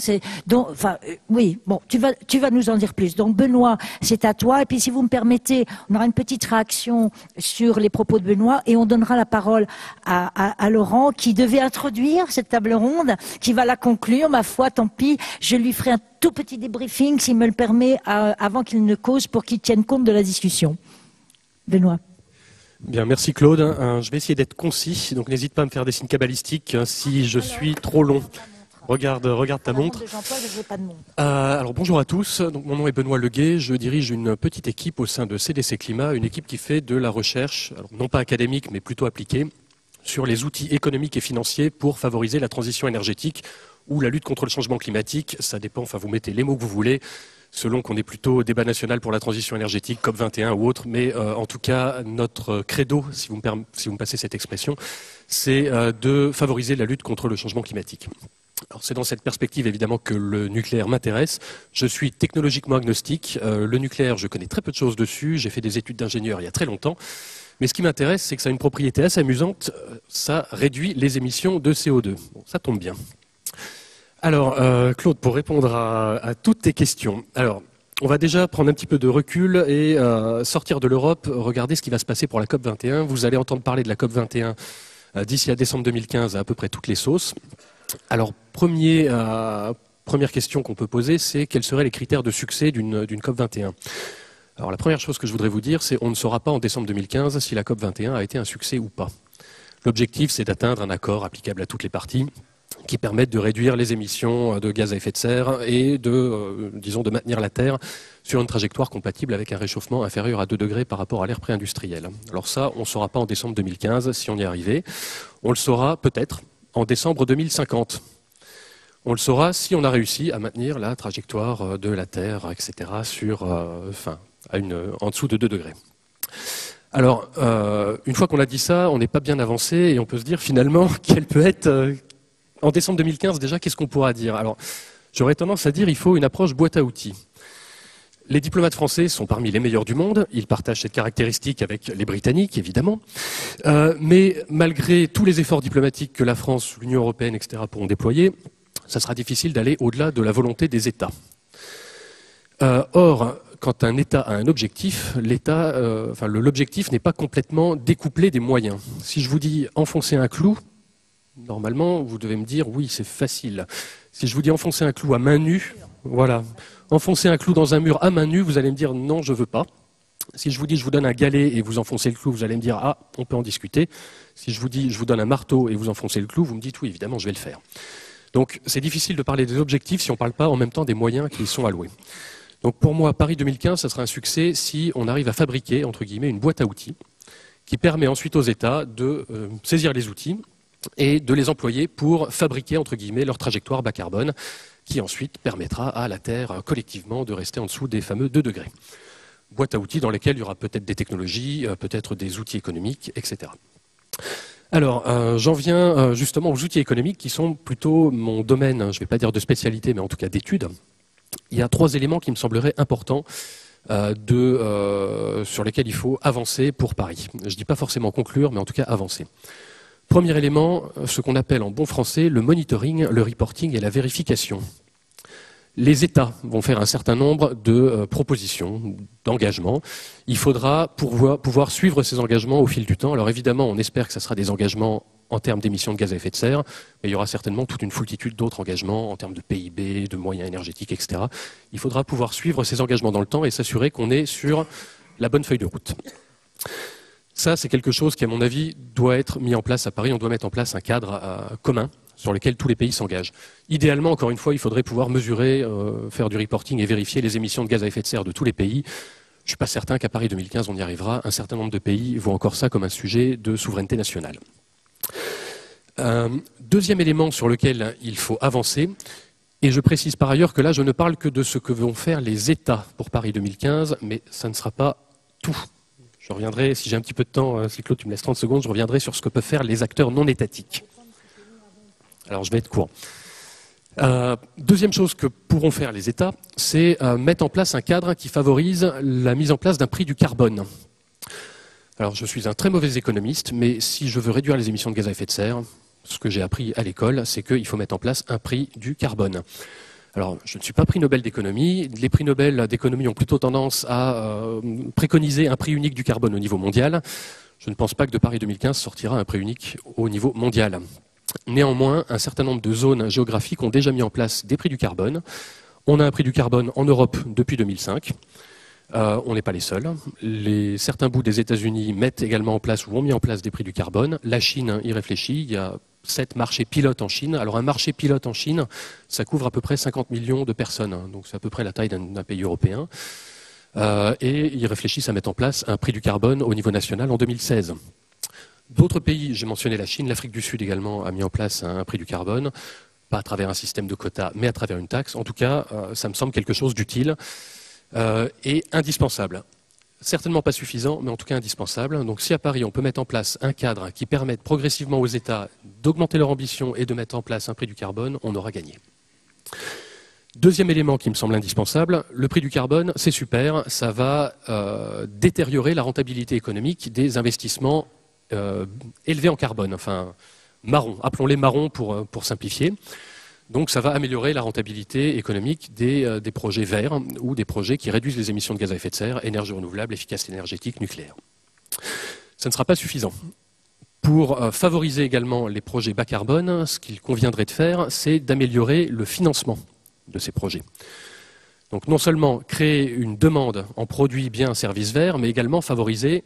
oui, bon, tu vas nous en dire plus. Donc Benoît, c'est à toi. Et puis si vous me permettez, on aura une petite réaction sur les propos de Benoît et on donnera la parole à Laurent qui devait introduire cette table ronde, qui va la conclure. Ma foi, tant pis, je lui ferai un tout petit débriefing s'il me le permet avant qu'il ne cause, pour qu'il tienne compte de la discussion. Benoît. Bien, merci Claude. Je vais essayer d'être concis, donc n'hésite pas à me faire des signes cabalistiques si je suis trop long. Regarde ta montre. Alors bonjour à tous, donc, mon nom est Benoît Leguet, je dirige une petite équipe au sein de CDC Climat, une équipe qui fait de la recherche, alors, non pas académique mais plutôt appliquée, sur les outils économiques et financiers pour favoriser la transition énergétique ou la lutte contre le changement climatique. Ça dépend, enfin vous mettez les mots que vous voulez, selon qu'on est plutôt débat national pour la transition énergétique, COP21 ou autre, mais en tout cas notre credo, si vous me passez cette expression, c'est de favoriser la lutte contre le changement climatique. Alors c'est dans cette perspective évidemment que le nucléaire m'intéresse. Je suis technologiquement agnostique. Le nucléaire, je connais très peu de choses dessus. J'ai fait des études d'ingénieur il y a très longtemps. Mais ce qui m'intéresse, c'est que ça a une propriété assez amusante. Ça réduit les émissions de CO2. Bon, ça tombe bien. Alors Claude, pour répondre à toutes tes questions. Alors on va déjà prendre un petit peu de recul et sortir de l'Europe, regarder ce qui va se passer pour la COP21. Vous allez entendre parler de la COP21 d'ici à décembre 2015 à peu près toutes les sauces. Alors, première question qu'on peut poser, c'est quels seraient les critères de succès d'une COP21 ? Alors, la première chose que je voudrais vous dire, c'est qu'on ne saura pas en décembre 2015 si la COP21 a été un succès ou pas. L'objectif, c'est d'atteindre un accord applicable à toutes les parties qui permette de réduire les émissions de gaz à effet de serre et de maintenir la Terre sur une trajectoire compatible avec un réchauffement inférieur à 2 degrés par rapport à l'ère pré-industrielle. Alors ça, on ne saura pas en décembre 2015 si on y est arrivé. On le saura peut-être en décembre 2050. On le saura si on a réussi à maintenir la trajectoire de la Terre, etc., en dessous de 2 degrés. Alors, une fois qu'on a dit ça, on n'est pas bien avancé et on peut se dire finalement quel peut être, en décembre 2015 déjà, qu'est-ce qu'on pourra dire ? Alors, j'aurais tendance à dire qu'il faut une approche boîte à outils. Les diplomates français sont parmi les meilleurs du monde, ils partagent cette caractéristique avec les Britanniques, évidemment, mais malgré tous les efforts diplomatiques que la France, l'Union européenne, etc. pourront déployer, ça sera difficile d'aller au-delà de la volonté des États. Or, quand un État a un objectif, l'objectif n'est pas complètement découplé des moyens. Si je vous dis enfoncer un clou, normalement, vous devez me dire oui, c'est facile. Si je vous dis enfoncer un clou à main nue, Voilà. Enfoncer un clou dans un mur à main nue, vous allez me dire non, je veux pas. Si je vous dis je vous donne un galet et vous enfoncez le clou, vous allez me dire ah, on peut en discuter. Si je vous dis je vous donne un marteau et vous enfoncez le clou, vous me dites oui, évidemment, je vais le faire. Donc c'est difficile de parler des objectifs si on ne parle pas en même temps des moyens qui y sont alloués. Donc pour moi, Paris 2015, ça sera un succès si on arrive à fabriquer, entre guillemets, une boîte à outils qui permet ensuite aux États de saisir les outils et de les employer pour fabriquer, entre guillemets, leur trajectoire bas carbone, qui ensuite permettra à la Terre, collectivement, de rester en dessous des fameux 2 degrés. Boîte à outils dans lesquelles il y aura peut-être des technologies, peut-être des outils économiques, etc. Alors, j'en viens justement aux outils économiques qui sont plutôt mon domaine, je ne vais pas dire de spécialité, mais en tout cas d'études. Il y a 3 éléments qui me sembleraient importants sur lesquels il faut avancer pour Paris. Je ne dis pas forcément conclure, mais en tout cas avancer. Premier élément, ce qu'on appelle en bon français le monitoring, le reporting et la vérification. Les États vont faire un certain nombre de propositions, d'engagements. Il faudra pouvoir suivre ces engagements au fil du temps. Alors évidemment, on espère que ce sera des engagements en termes d'émissions de gaz à effet de serre, mais il y aura certainement toute une foultitude d'autres engagements en termes de PIB, de moyens énergétiques, etc. Il faudra pouvoir suivre ces engagements dans le temps et s'assurer qu'on est sur la bonne feuille de route. Ça, c'est quelque chose qui, à mon avis, doit être mis en place à Paris. On doit mettre en place un cadre commun sur lequel tous les pays s'engagent. Idéalement, encore une fois, il faudrait pouvoir mesurer, faire du reporting et vérifier les émissions de gaz à effet de serre de tous les pays. Je ne suis pas certain qu'à Paris 2015, on y arrivera. Un certain nombre de pays voient encore ça comme un sujet de souveraineté nationale. Deuxième élément sur lequel il faut avancer, et je précise par ailleurs que là, je ne parle que de ce que vont faire les États pour Paris 2015, mais ça ne sera pas tout. Je reviendrai, si j'ai un petit peu de temps, si Claude, tu me laisses 30 secondes, je reviendrai sur ce que peuvent faire les acteurs non étatiques. Alors, je vais être court. Deuxième chose que pourront faire les États, c'est mettre en place un cadre qui favorise la mise en place d'un prix du carbone. Alors, je suis un très mauvais économiste, mais si je veux réduire les émissions de gaz à effet de serre, ce que j'ai appris à l'école, c'est qu'il faut mettre en place un prix du carbone. Alors, je ne suis pas prix Nobel d'économie. Les prix Nobel d'économie ont plutôt tendance à préconiser un prix unique du carbone au niveau mondial. Je ne pense pas que de Paris 2015 sortira un prix unique au niveau mondial. Néanmoins, un certain nombre de zones géographiques ont déjà mis en place des prix du carbone. On a un prix du carbone en Europe depuis 2005. On n'est pas les seuls. Certains bouts des États-Unis mettent également en place ou ont mis en place des prix du carbone. La Chine y réfléchit. Il y a 7 marchés pilotes en Chine. Alors un marché pilote en Chine, ça couvre à peu près 50 millions de personnes. Donc c'est à peu près la taille d'un pays européen. Et ils réfléchissent à mettre en place un prix du carbone au niveau national en 2016. D'autres pays, j'ai mentionné la Chine, l'Afrique du Sud également a mis en place un prix du carbone, pas à travers un système de quotas, mais à travers une taxe. En tout cas, ça me semble quelque chose d'utile et indispensable. Certainement pas suffisant, mais en tout cas indispensable. Donc si à Paris, on peut mettre en place un cadre qui permette progressivement aux États d'augmenter leur ambition et de mettre en place un prix du carbone, on aura gagné. Deuxième élément qui me semble indispensable, le prix du carbone, c'est super, ça va détériorer la rentabilité économique des investissements élevés en carbone, enfin marron, appelons-les marrons pour simplifier. Donc ça va améliorer la rentabilité économique des projets verts ou des projets qui réduisent les émissions de gaz à effet de serre, énergie renouvelable, efficacité énergétique, nucléaire. Ça ne sera pas suffisant. Pour favoriser également les projets bas carbone, ce qu'il conviendrait de faire, c'est d'améliorer le financement de ces projets. Donc non seulement créer une demande en produits, biens, services verts, mais également favoriser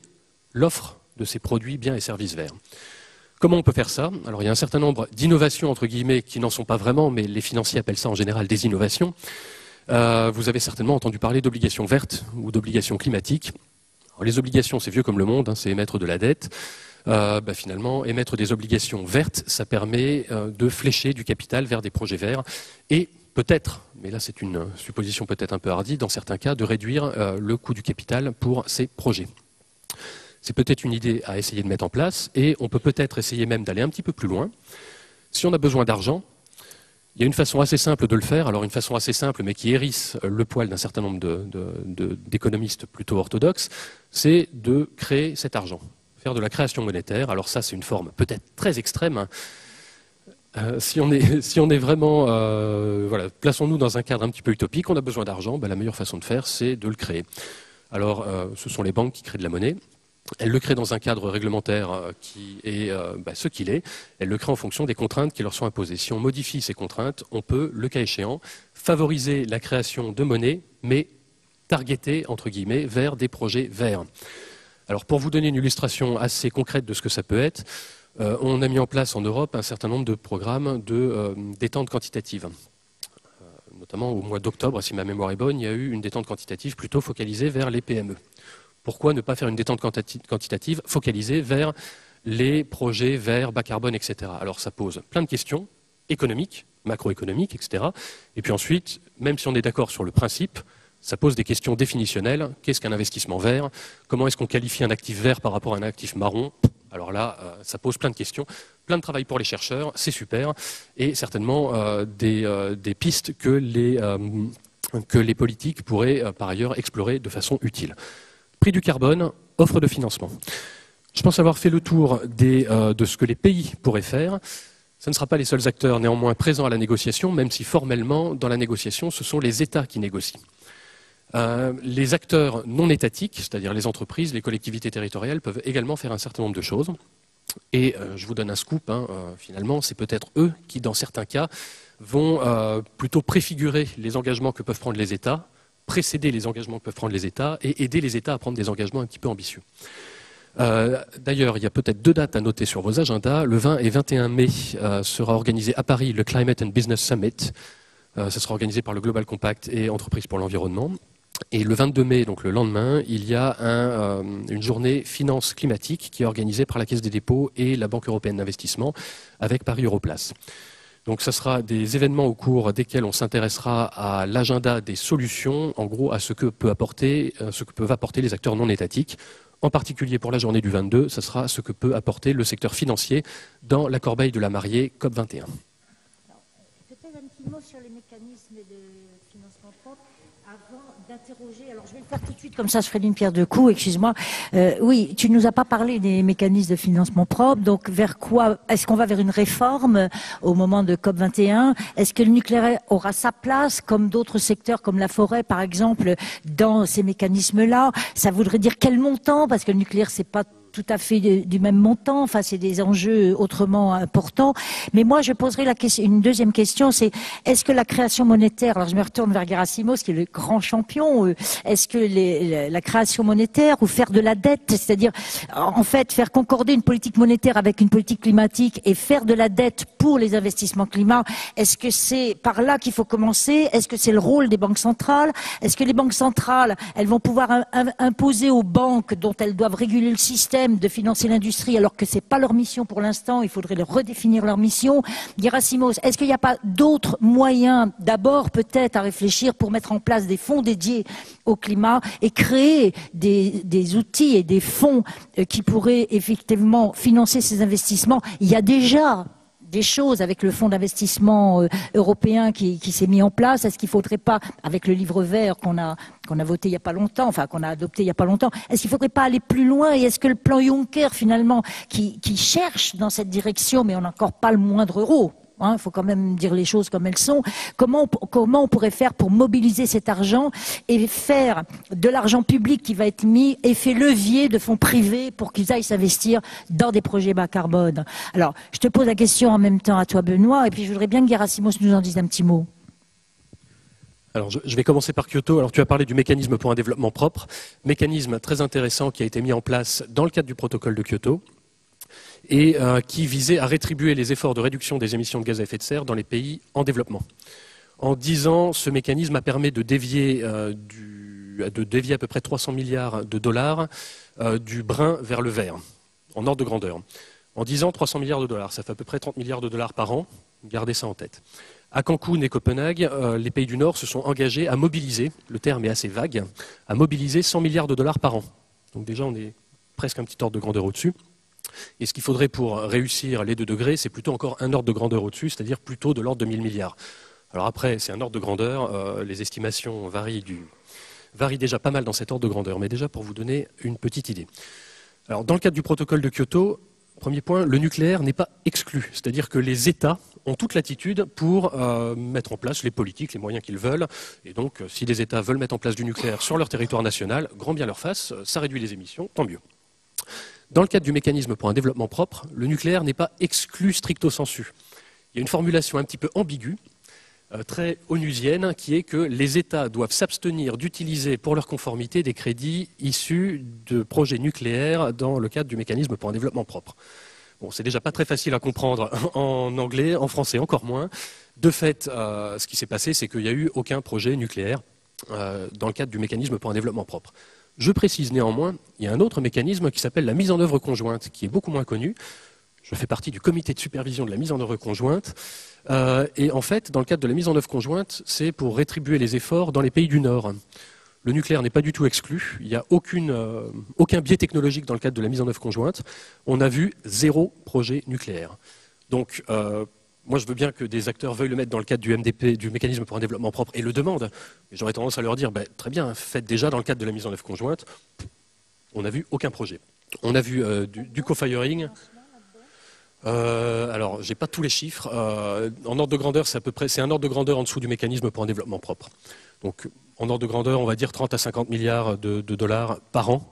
l'offre de ces produits, biens et services verts. Comment on peut faire ça? Alors il y a un certain nombre d'innovations, entre guillemets, qui n'en sont pas vraiment, mais les financiers appellent ça en général des innovations. Vous avez certainement entendu parler d'obligations vertes ou d'obligations climatiques. Alors, les obligations, c'est vieux comme le monde, hein, c'est émettre de la dette. Finalement, émettre des obligations vertes, ça permet de flécher du capital vers des projets verts et peut-être, mais là c'est une supposition peut-être un peu hardie, dans certains cas, de réduire le coût du capital pour ces projets. C'est peut-être une idée à essayer de mettre en place et on peut peut-être essayer même d'aller un petit peu plus loin. Si on a besoin d'argent, il y a une façon assez simple de le faire, alors une façon assez simple mais qui hérisse le poil d'un certain nombre d'économistes plutôt orthodoxes, c'est de créer cet argent, faire de la création monétaire. Alors ça c'est une forme peut-être très extrême, hein. Si on est vraiment, voilà, plaçons-nous dans un cadre un petit peu utopique, on a besoin d'argent, la meilleure façon de faire c'est de le créer. Alors ce sont les banques qui créent de la monnaie. Elle le crée dans un cadre réglementaire qui est ce qu'il est. Elle le crée en fonction des contraintes qui leur sont imposées. Si on modifie ces contraintes, on peut, le cas échéant, favoriser la création de monnaie, mais targetée, entre guillemets, vers des projets verts. Alors pour vous donner une illustration assez concrète de ce que ça peut être, on a mis en place en Europe un certain nombre de programmes de détente quantitative. Notamment au mois d'octobre, si ma mémoire est bonne, il y a eu une détente quantitative plutôt focalisée vers les PME. Pourquoi ne pas faire une détente quantitative focalisée vers les projets verts, bas carbone, etc. Alors ça pose plein de questions économiques, macroéconomiques, etc. Et puis ensuite, même si on est d'accord sur le principe, ça pose des questions définitionnelles. Qu'est-ce qu'un investissement vert? Comment est-ce qu'on qualifie un actif vert par rapport à un actif marron? Alors là, ça pose plein de questions, plein de travail pour les chercheurs, c'est super, et certainement des pistes que les politiques pourraient par ailleurs explorer de façon utile. Prix du carbone, offre de financement. Je pense avoir fait le tour de ce que les pays pourraient faire. Ce ne sera pas les seuls acteurs néanmoins présents à la négociation, même si formellement, dans la négociation, ce sont les États qui négocient. Les acteurs non étatiques, c'est-à-dire les entreprises, les collectivités territoriales, peuvent également faire un certain nombre de choses. Et je vous donne un scoop, finalement, c'est peut-être eux qui, dans certains cas, vont plutôt préfigurer les engagements que peuvent prendre les États, précéder les engagements que peuvent prendre les États et aider les États à prendre des engagements un petit peu ambitieux. D'ailleurs, il y a peut-être 2 dates à noter sur vos agendas. Le 20 et 21 mai sera organisé à Paris le Climate and Business Summit. Ça sera organisé par le Global Compact et Entreprises pour l'environnement. Et le 22 mai, donc le lendemain, il y a une journée finance climatique qui est organisée par la Caisse des dépôts et la Banque européenne d'investissement avec Paris Europlace. Donc ce sera des événements au cours desquels on s'intéressera à l'agenda des solutions, en gros à ce que peuvent apporter les acteurs non étatiques. En particulier pour la journée du 22, ce sera ce que peut apporter le secteur financier dans la corbeille de la mariée COP21. Peut-être un petit mot sur les mécanismes de financement propre avant d'interroger. Alors je vais le faire tout de suite, comme ça je ferai d'une pierre deux coups, excuse-moi. Oui, tu ne nous as pas parlé des mécanismes de financement propre, donc vers quoi? Est-ce qu'on va vers une réforme au moment de COP21? Est-ce que le nucléaire aura sa place, comme d'autres secteurs, comme la forêt par exemple, dans ces mécanismes-là? Ça voudrait dire quel montant? Parce que le nucléaire, c'est pas tout à fait du même montant, enfin c'est des enjeux autrement importants. Mais moi je poserai une deuxième question, c'est est-ce que la création monétaire, alors je me retourne vers Gerasimos qui est le grand champion, est-ce que la création monétaire ou faire de la dette, c'est-à-dire en fait faire concorder une politique monétaire avec une politique climatique et faire de la dette pour les investissements climat, est-ce que c'est par là qu'il faut commencer? Est-ce que c'est le rôle des banques centrales? Est-ce que les banques centrales, elles vont pouvoir imposer aux banques dont elles doivent réguler le système de financer l'industrie alors que c'est pas leur mission pour l'instant, il faudrait leur redéfinir leur mission. Gerasimos, est-ce qu'il n'y a pas d'autres moyens d'abord peut-être à réfléchir pour mettre en place des fonds dédiés au climat et créer des outils et des fonds qui pourraient effectivement financer ces investissements? Il y a déjà des choses avec le fonds d'investissement européen qui s'est mis en place. Est-ce qu'il ne faudrait pas, avec le livre vert qu'on a voté il n'y a pas longtemps, enfin qu'on a adopté il n'y a pas longtemps, est-ce qu'il ne faudrait pas aller plus loin? Et est-ce que le plan Juncker, finalement, qui cherche dans cette direction, mais on n'a encore pas le moindre euro, il faut quand même dire les choses comme elles sont. Comment on pourrait faire pour mobiliser cet argent et faire de l'argent public qui va être mis effet levier de fonds privés pour qu'ils aillent s'investir dans des projets bas carbone? Alors, je te pose la question en même temps à toi, Benoît, et puis je voudrais bien que Gerasimos nous en dise un petit mot. Alors, je vais commencer par Kyoto. Alors, tu as parlé du mécanisme pour un développement propre, mécanisme très intéressant qui a été mis en place dans le cadre du protocole de Kyoto, et qui visait à rétribuer les efforts de réduction des émissions de gaz à effet de serre dans les pays en développement. En 10 ans, ce mécanisme a permis de dévier à peu près 300 milliards de dollars du brun vers le vert, en ordre de grandeur. En 10 ans, 300 milliards de dollars, ça fait à peu près 30 milliards de dollars par an, gardez ça en tête. À Cancun et Copenhague, les pays du Nord se sont engagés à mobiliser, le terme est assez vague, à mobiliser 100 milliards de dollars par an. Donc déjà, on est presque un petit ordre de grandeur au-dessus. Et ce qu'il faudrait pour réussir les 2 degrés, c'est plutôt encore un ordre de grandeur au-dessus, c'est-à-dire plutôt de l'ordre de 1000 milliards. Alors après, c'est un ordre de grandeur, les estimations varient déjà pas mal dans cet ordre de grandeur, mais déjà pour vous donner une petite idée. Alors dans le cadre du protocole de Kyoto, premier point, le nucléaire n'est pas exclu, c'est-à-dire que les États ont toute latitude pour mettre en place les politiques, les moyens qu'ils veulent, et donc si les États veulent mettre en place du nucléaire sur leur territoire national, grand bien leur fasse, ça réduit les émissions, tant mieux. Dans le cadre du mécanisme pour un développement propre, le nucléaire n'est pas exclu stricto sensu. Il y a une formulation un petit peu ambiguë très onusienne, qui est que les États doivent s'abstenir d'utiliser pour leur conformité des crédits issus de projets nucléaires dans le cadre du mécanisme pour un développement propre. Bon, c'est déjà pas très facile à comprendre en anglais, en français encore moins. De fait, ce qui s'est passé, c'est qu'il n'y a eu aucun projet nucléaire dans le cadre du mécanisme pour un développement propre. Je précise néanmoins, il y a un autre mécanisme qui s'appelle la mise en œuvre conjointe, qui est beaucoup moins connu. Je fais partie du comité de supervision de la mise en œuvre conjointe. Et en fait, dans le cadre de la mise en œuvre conjointe, c'est pour rétribuer les efforts dans les pays du Nord. Le nucléaire n'est pas du tout exclu. Il n'y a aucun biais technologique dans le cadre de la mise en œuvre conjointe. On a vu 0 projet nucléaire. Donc, moi, je veux bien que des acteurs veuillent le mettre dans le cadre du MDP, du mécanisme pour un développement propre, et le demandent. Mais j'aurais tendance à leur dire, très bien, faites déjà dans le cadre de la mise en œuvre conjointe. On n'a vu aucun projet. On a vu du co-firing. Alors, j'ai pas tous les chiffres. En ordre de grandeur, c'est un ordre de grandeur en dessous du mécanisme pour un développement propre. Donc, en ordre de grandeur, on va dire 30 à 50 milliards de dollars par an,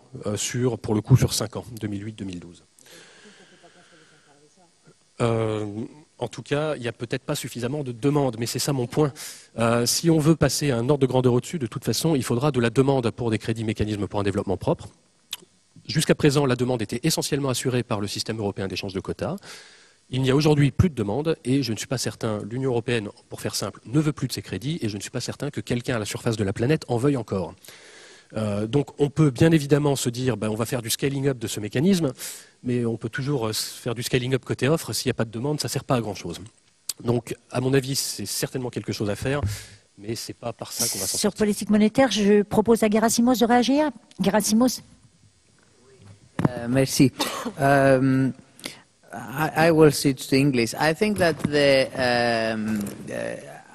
pour le coup, sur 5 ans, 2008-2012. En tout cas, il n'y a peut-être pas suffisamment de demandes, mais c'est ça mon point. Si on veut passer à un ordre de grandeur au-dessus, de toute façon, il faudra de la demande pour des crédits mécanismes pour un développement propre. Jusqu'à présent, la demande était essentiellement assurée par le système européen d'échange de quotas. Il n'y a aujourd'hui plus de demande et je ne suis pas certain, l'Union européenne, pour faire simple, ne veut plus de ces crédits et je ne suis pas certain que quelqu'un à la surface de la planète en veuille encore. Donc on peut bien évidemment se dire on va faire du scaling up de ce mécanisme, mais on peut toujours faire du scaling up côté offre, s'il n'y a pas de demande, ça ne sert pas à grand chose. Donc à mon avis, c'est certainement quelque chose à faire, mais ce n'est pas par ça qu'on va s'en sortir. Sur politique monétaire, je propose à Gerasimos de réagir. Gerasimos. Merci. I will switch to English. I think that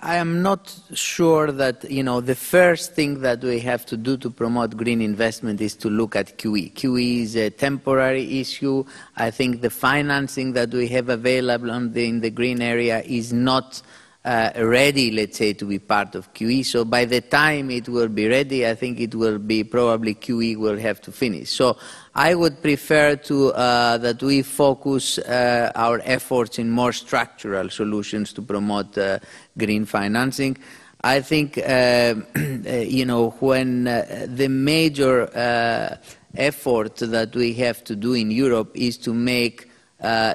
I am not sure that, the first thing that we have to do to promote green investment is to look at QE. QE is a temporary issue. I think the financing that we have available in the green area is not ready, let's say, to be part of QE. So by the time it will be ready, I think it will be probably QE will have to finish. So I would prefer that we focus our efforts in more structural solutions to promote green financing. I think, when the major effort that we have to do in Europe is to make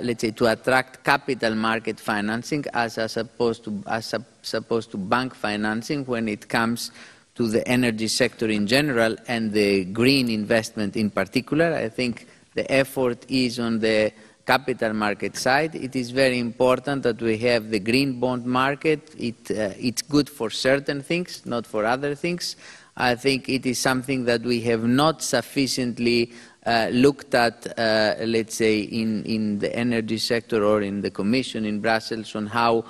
let's say, to attract capital market financing as opposed to bank financing when it comes to the energy sector in general and the green investment in particular. I think the effort is on the capital market side. It is very important that we have the green bond market. It's good for certain things, not for other things. I think it is something that we have not sufficiently looked at, let's say, in the energy sector or in the Commission in Brussels on how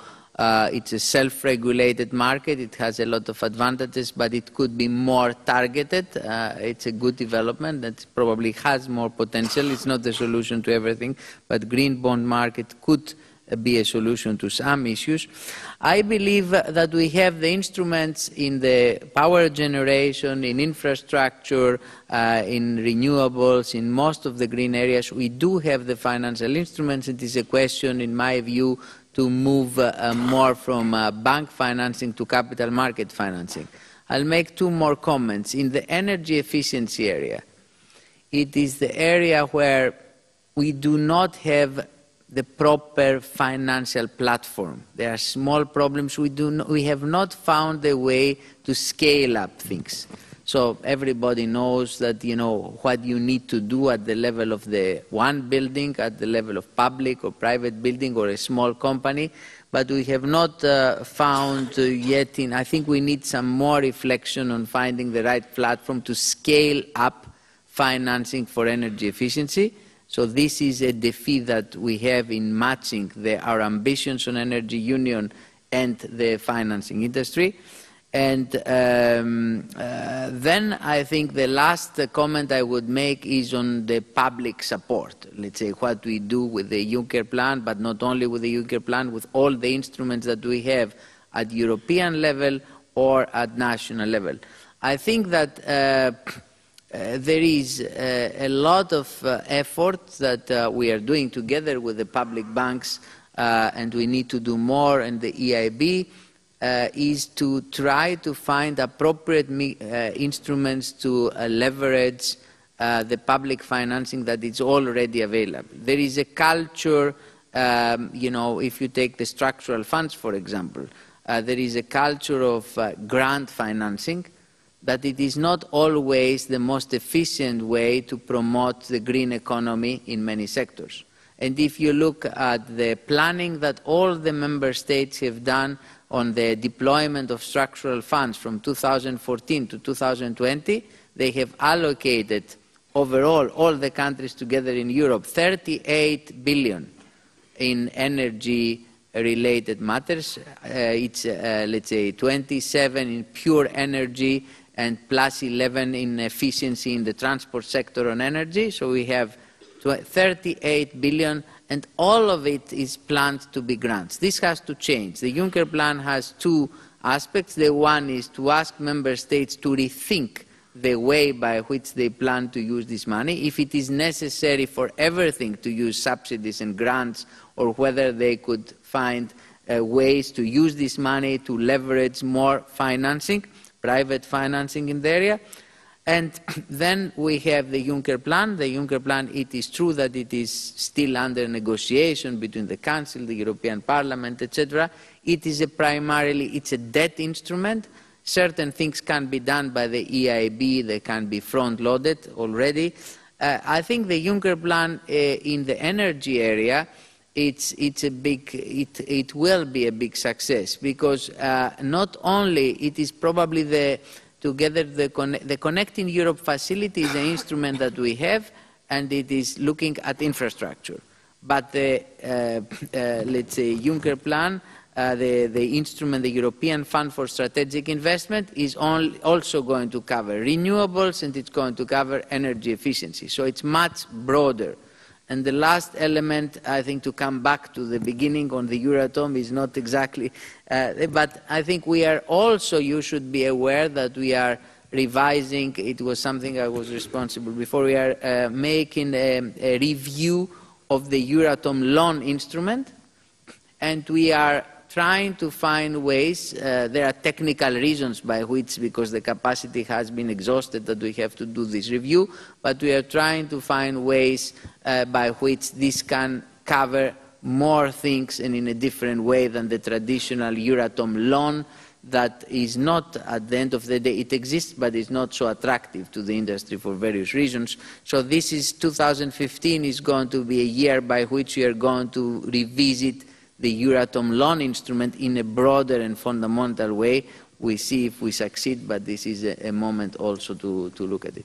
it's a self-regulated market. It has a lot of advantages, but it could be more targeted. It's a good development that probably has more potential. It's not the solution to everything, but green bond market could be a solution to some issues. I believe that we have the instruments in the power generation, in infrastructure, in renewables, in most of the green areas. We do have the financial instruments. It is a question, in my view, to move more from bank financing to capital market financing. I'll make 2 more comments. In the energy efficiency area, it is the area where we do not have the proper financial platform. There are small problems. We have not found a way to scale up things. So everybody knows that, what you need to do at the level of the one building, at the level of public or private building or a small company, but we have not found yet I think we need some more reflection on finding the right platform to scale up financing for energy efficiency. So this is a defeat that we have in matching our ambitions on energy union and the financing industry. And then I think the last comment I would make is on the public support. Let's say what we do with the Juncker plan, but not only with the Juncker plan, with all the instruments that we have at European level or at national level. I think that there is a lot of effort that we are doing together with the public banks, and we need to do more, and the EIB. is to try to find appropriate instruments to leverage the public financing that is already available. There is a culture, you know, if you take the structural funds, for example, there is a culture of grant financing, that it is not always the most efficient way to promote the green economy in many sectors. And if you look at the planning that all the member states have done on the deployment of structural funds from 2014 to 2020, they have allocated overall, all the countries together in Europe, 38 billion in energy-related matters. It's, let's say, 27 in pure energy and plus 11 in efficiency in the transport sector on energy. So we have 38 billion, and all of it is planned to be grants. This has to change. The Juncker plan has two aspects. The one is to ask member states to rethink the way by which they plan to use this money, if it is necessary for everything to use subsidies and grants, or whether they could find ways to use this money to leverage more financing, private financing in the area. And then we have the Juncker plan. The Juncker plan, it is true that it is still under negotiation between the Council, the European Parliament, etc. It is it's a debt instrument. Certain things can be done by the EIB, they can be front-loaded already. I think the Juncker plan in the energy area, it will be a big success, because not only it is probably the Connecting Europe facility is an instrument that we have, and it is looking at infrastructure. But the, let's say, Juncker plan, the instrument, the European Fund for Strategic Investment, is also going to cover renewables, and it's going to cover energy efficiency. So it's much broader. And the last element, I think, to come back to the beginning on the Euratom is not exactly, but I think we are also, you should be aware that we are revising, it was something I was responsible before, we are making a review of the Euratom loan instrument, and we are trying to find ways, there are technical reasons by which, because the capacity has been exhausted, that we have to do this review, but we are trying to find ways by which this can cover more things and in a different way than the traditional Euratom loan that is not, at the end of the day, it exists, but it's not so attractive to the industry for various reasons. So this is 2015 is going to be a year by which we are going to revisit the Euratom loan instrument in a broader and fundamental way. We see if we succeed, but this is a moment also to look at it.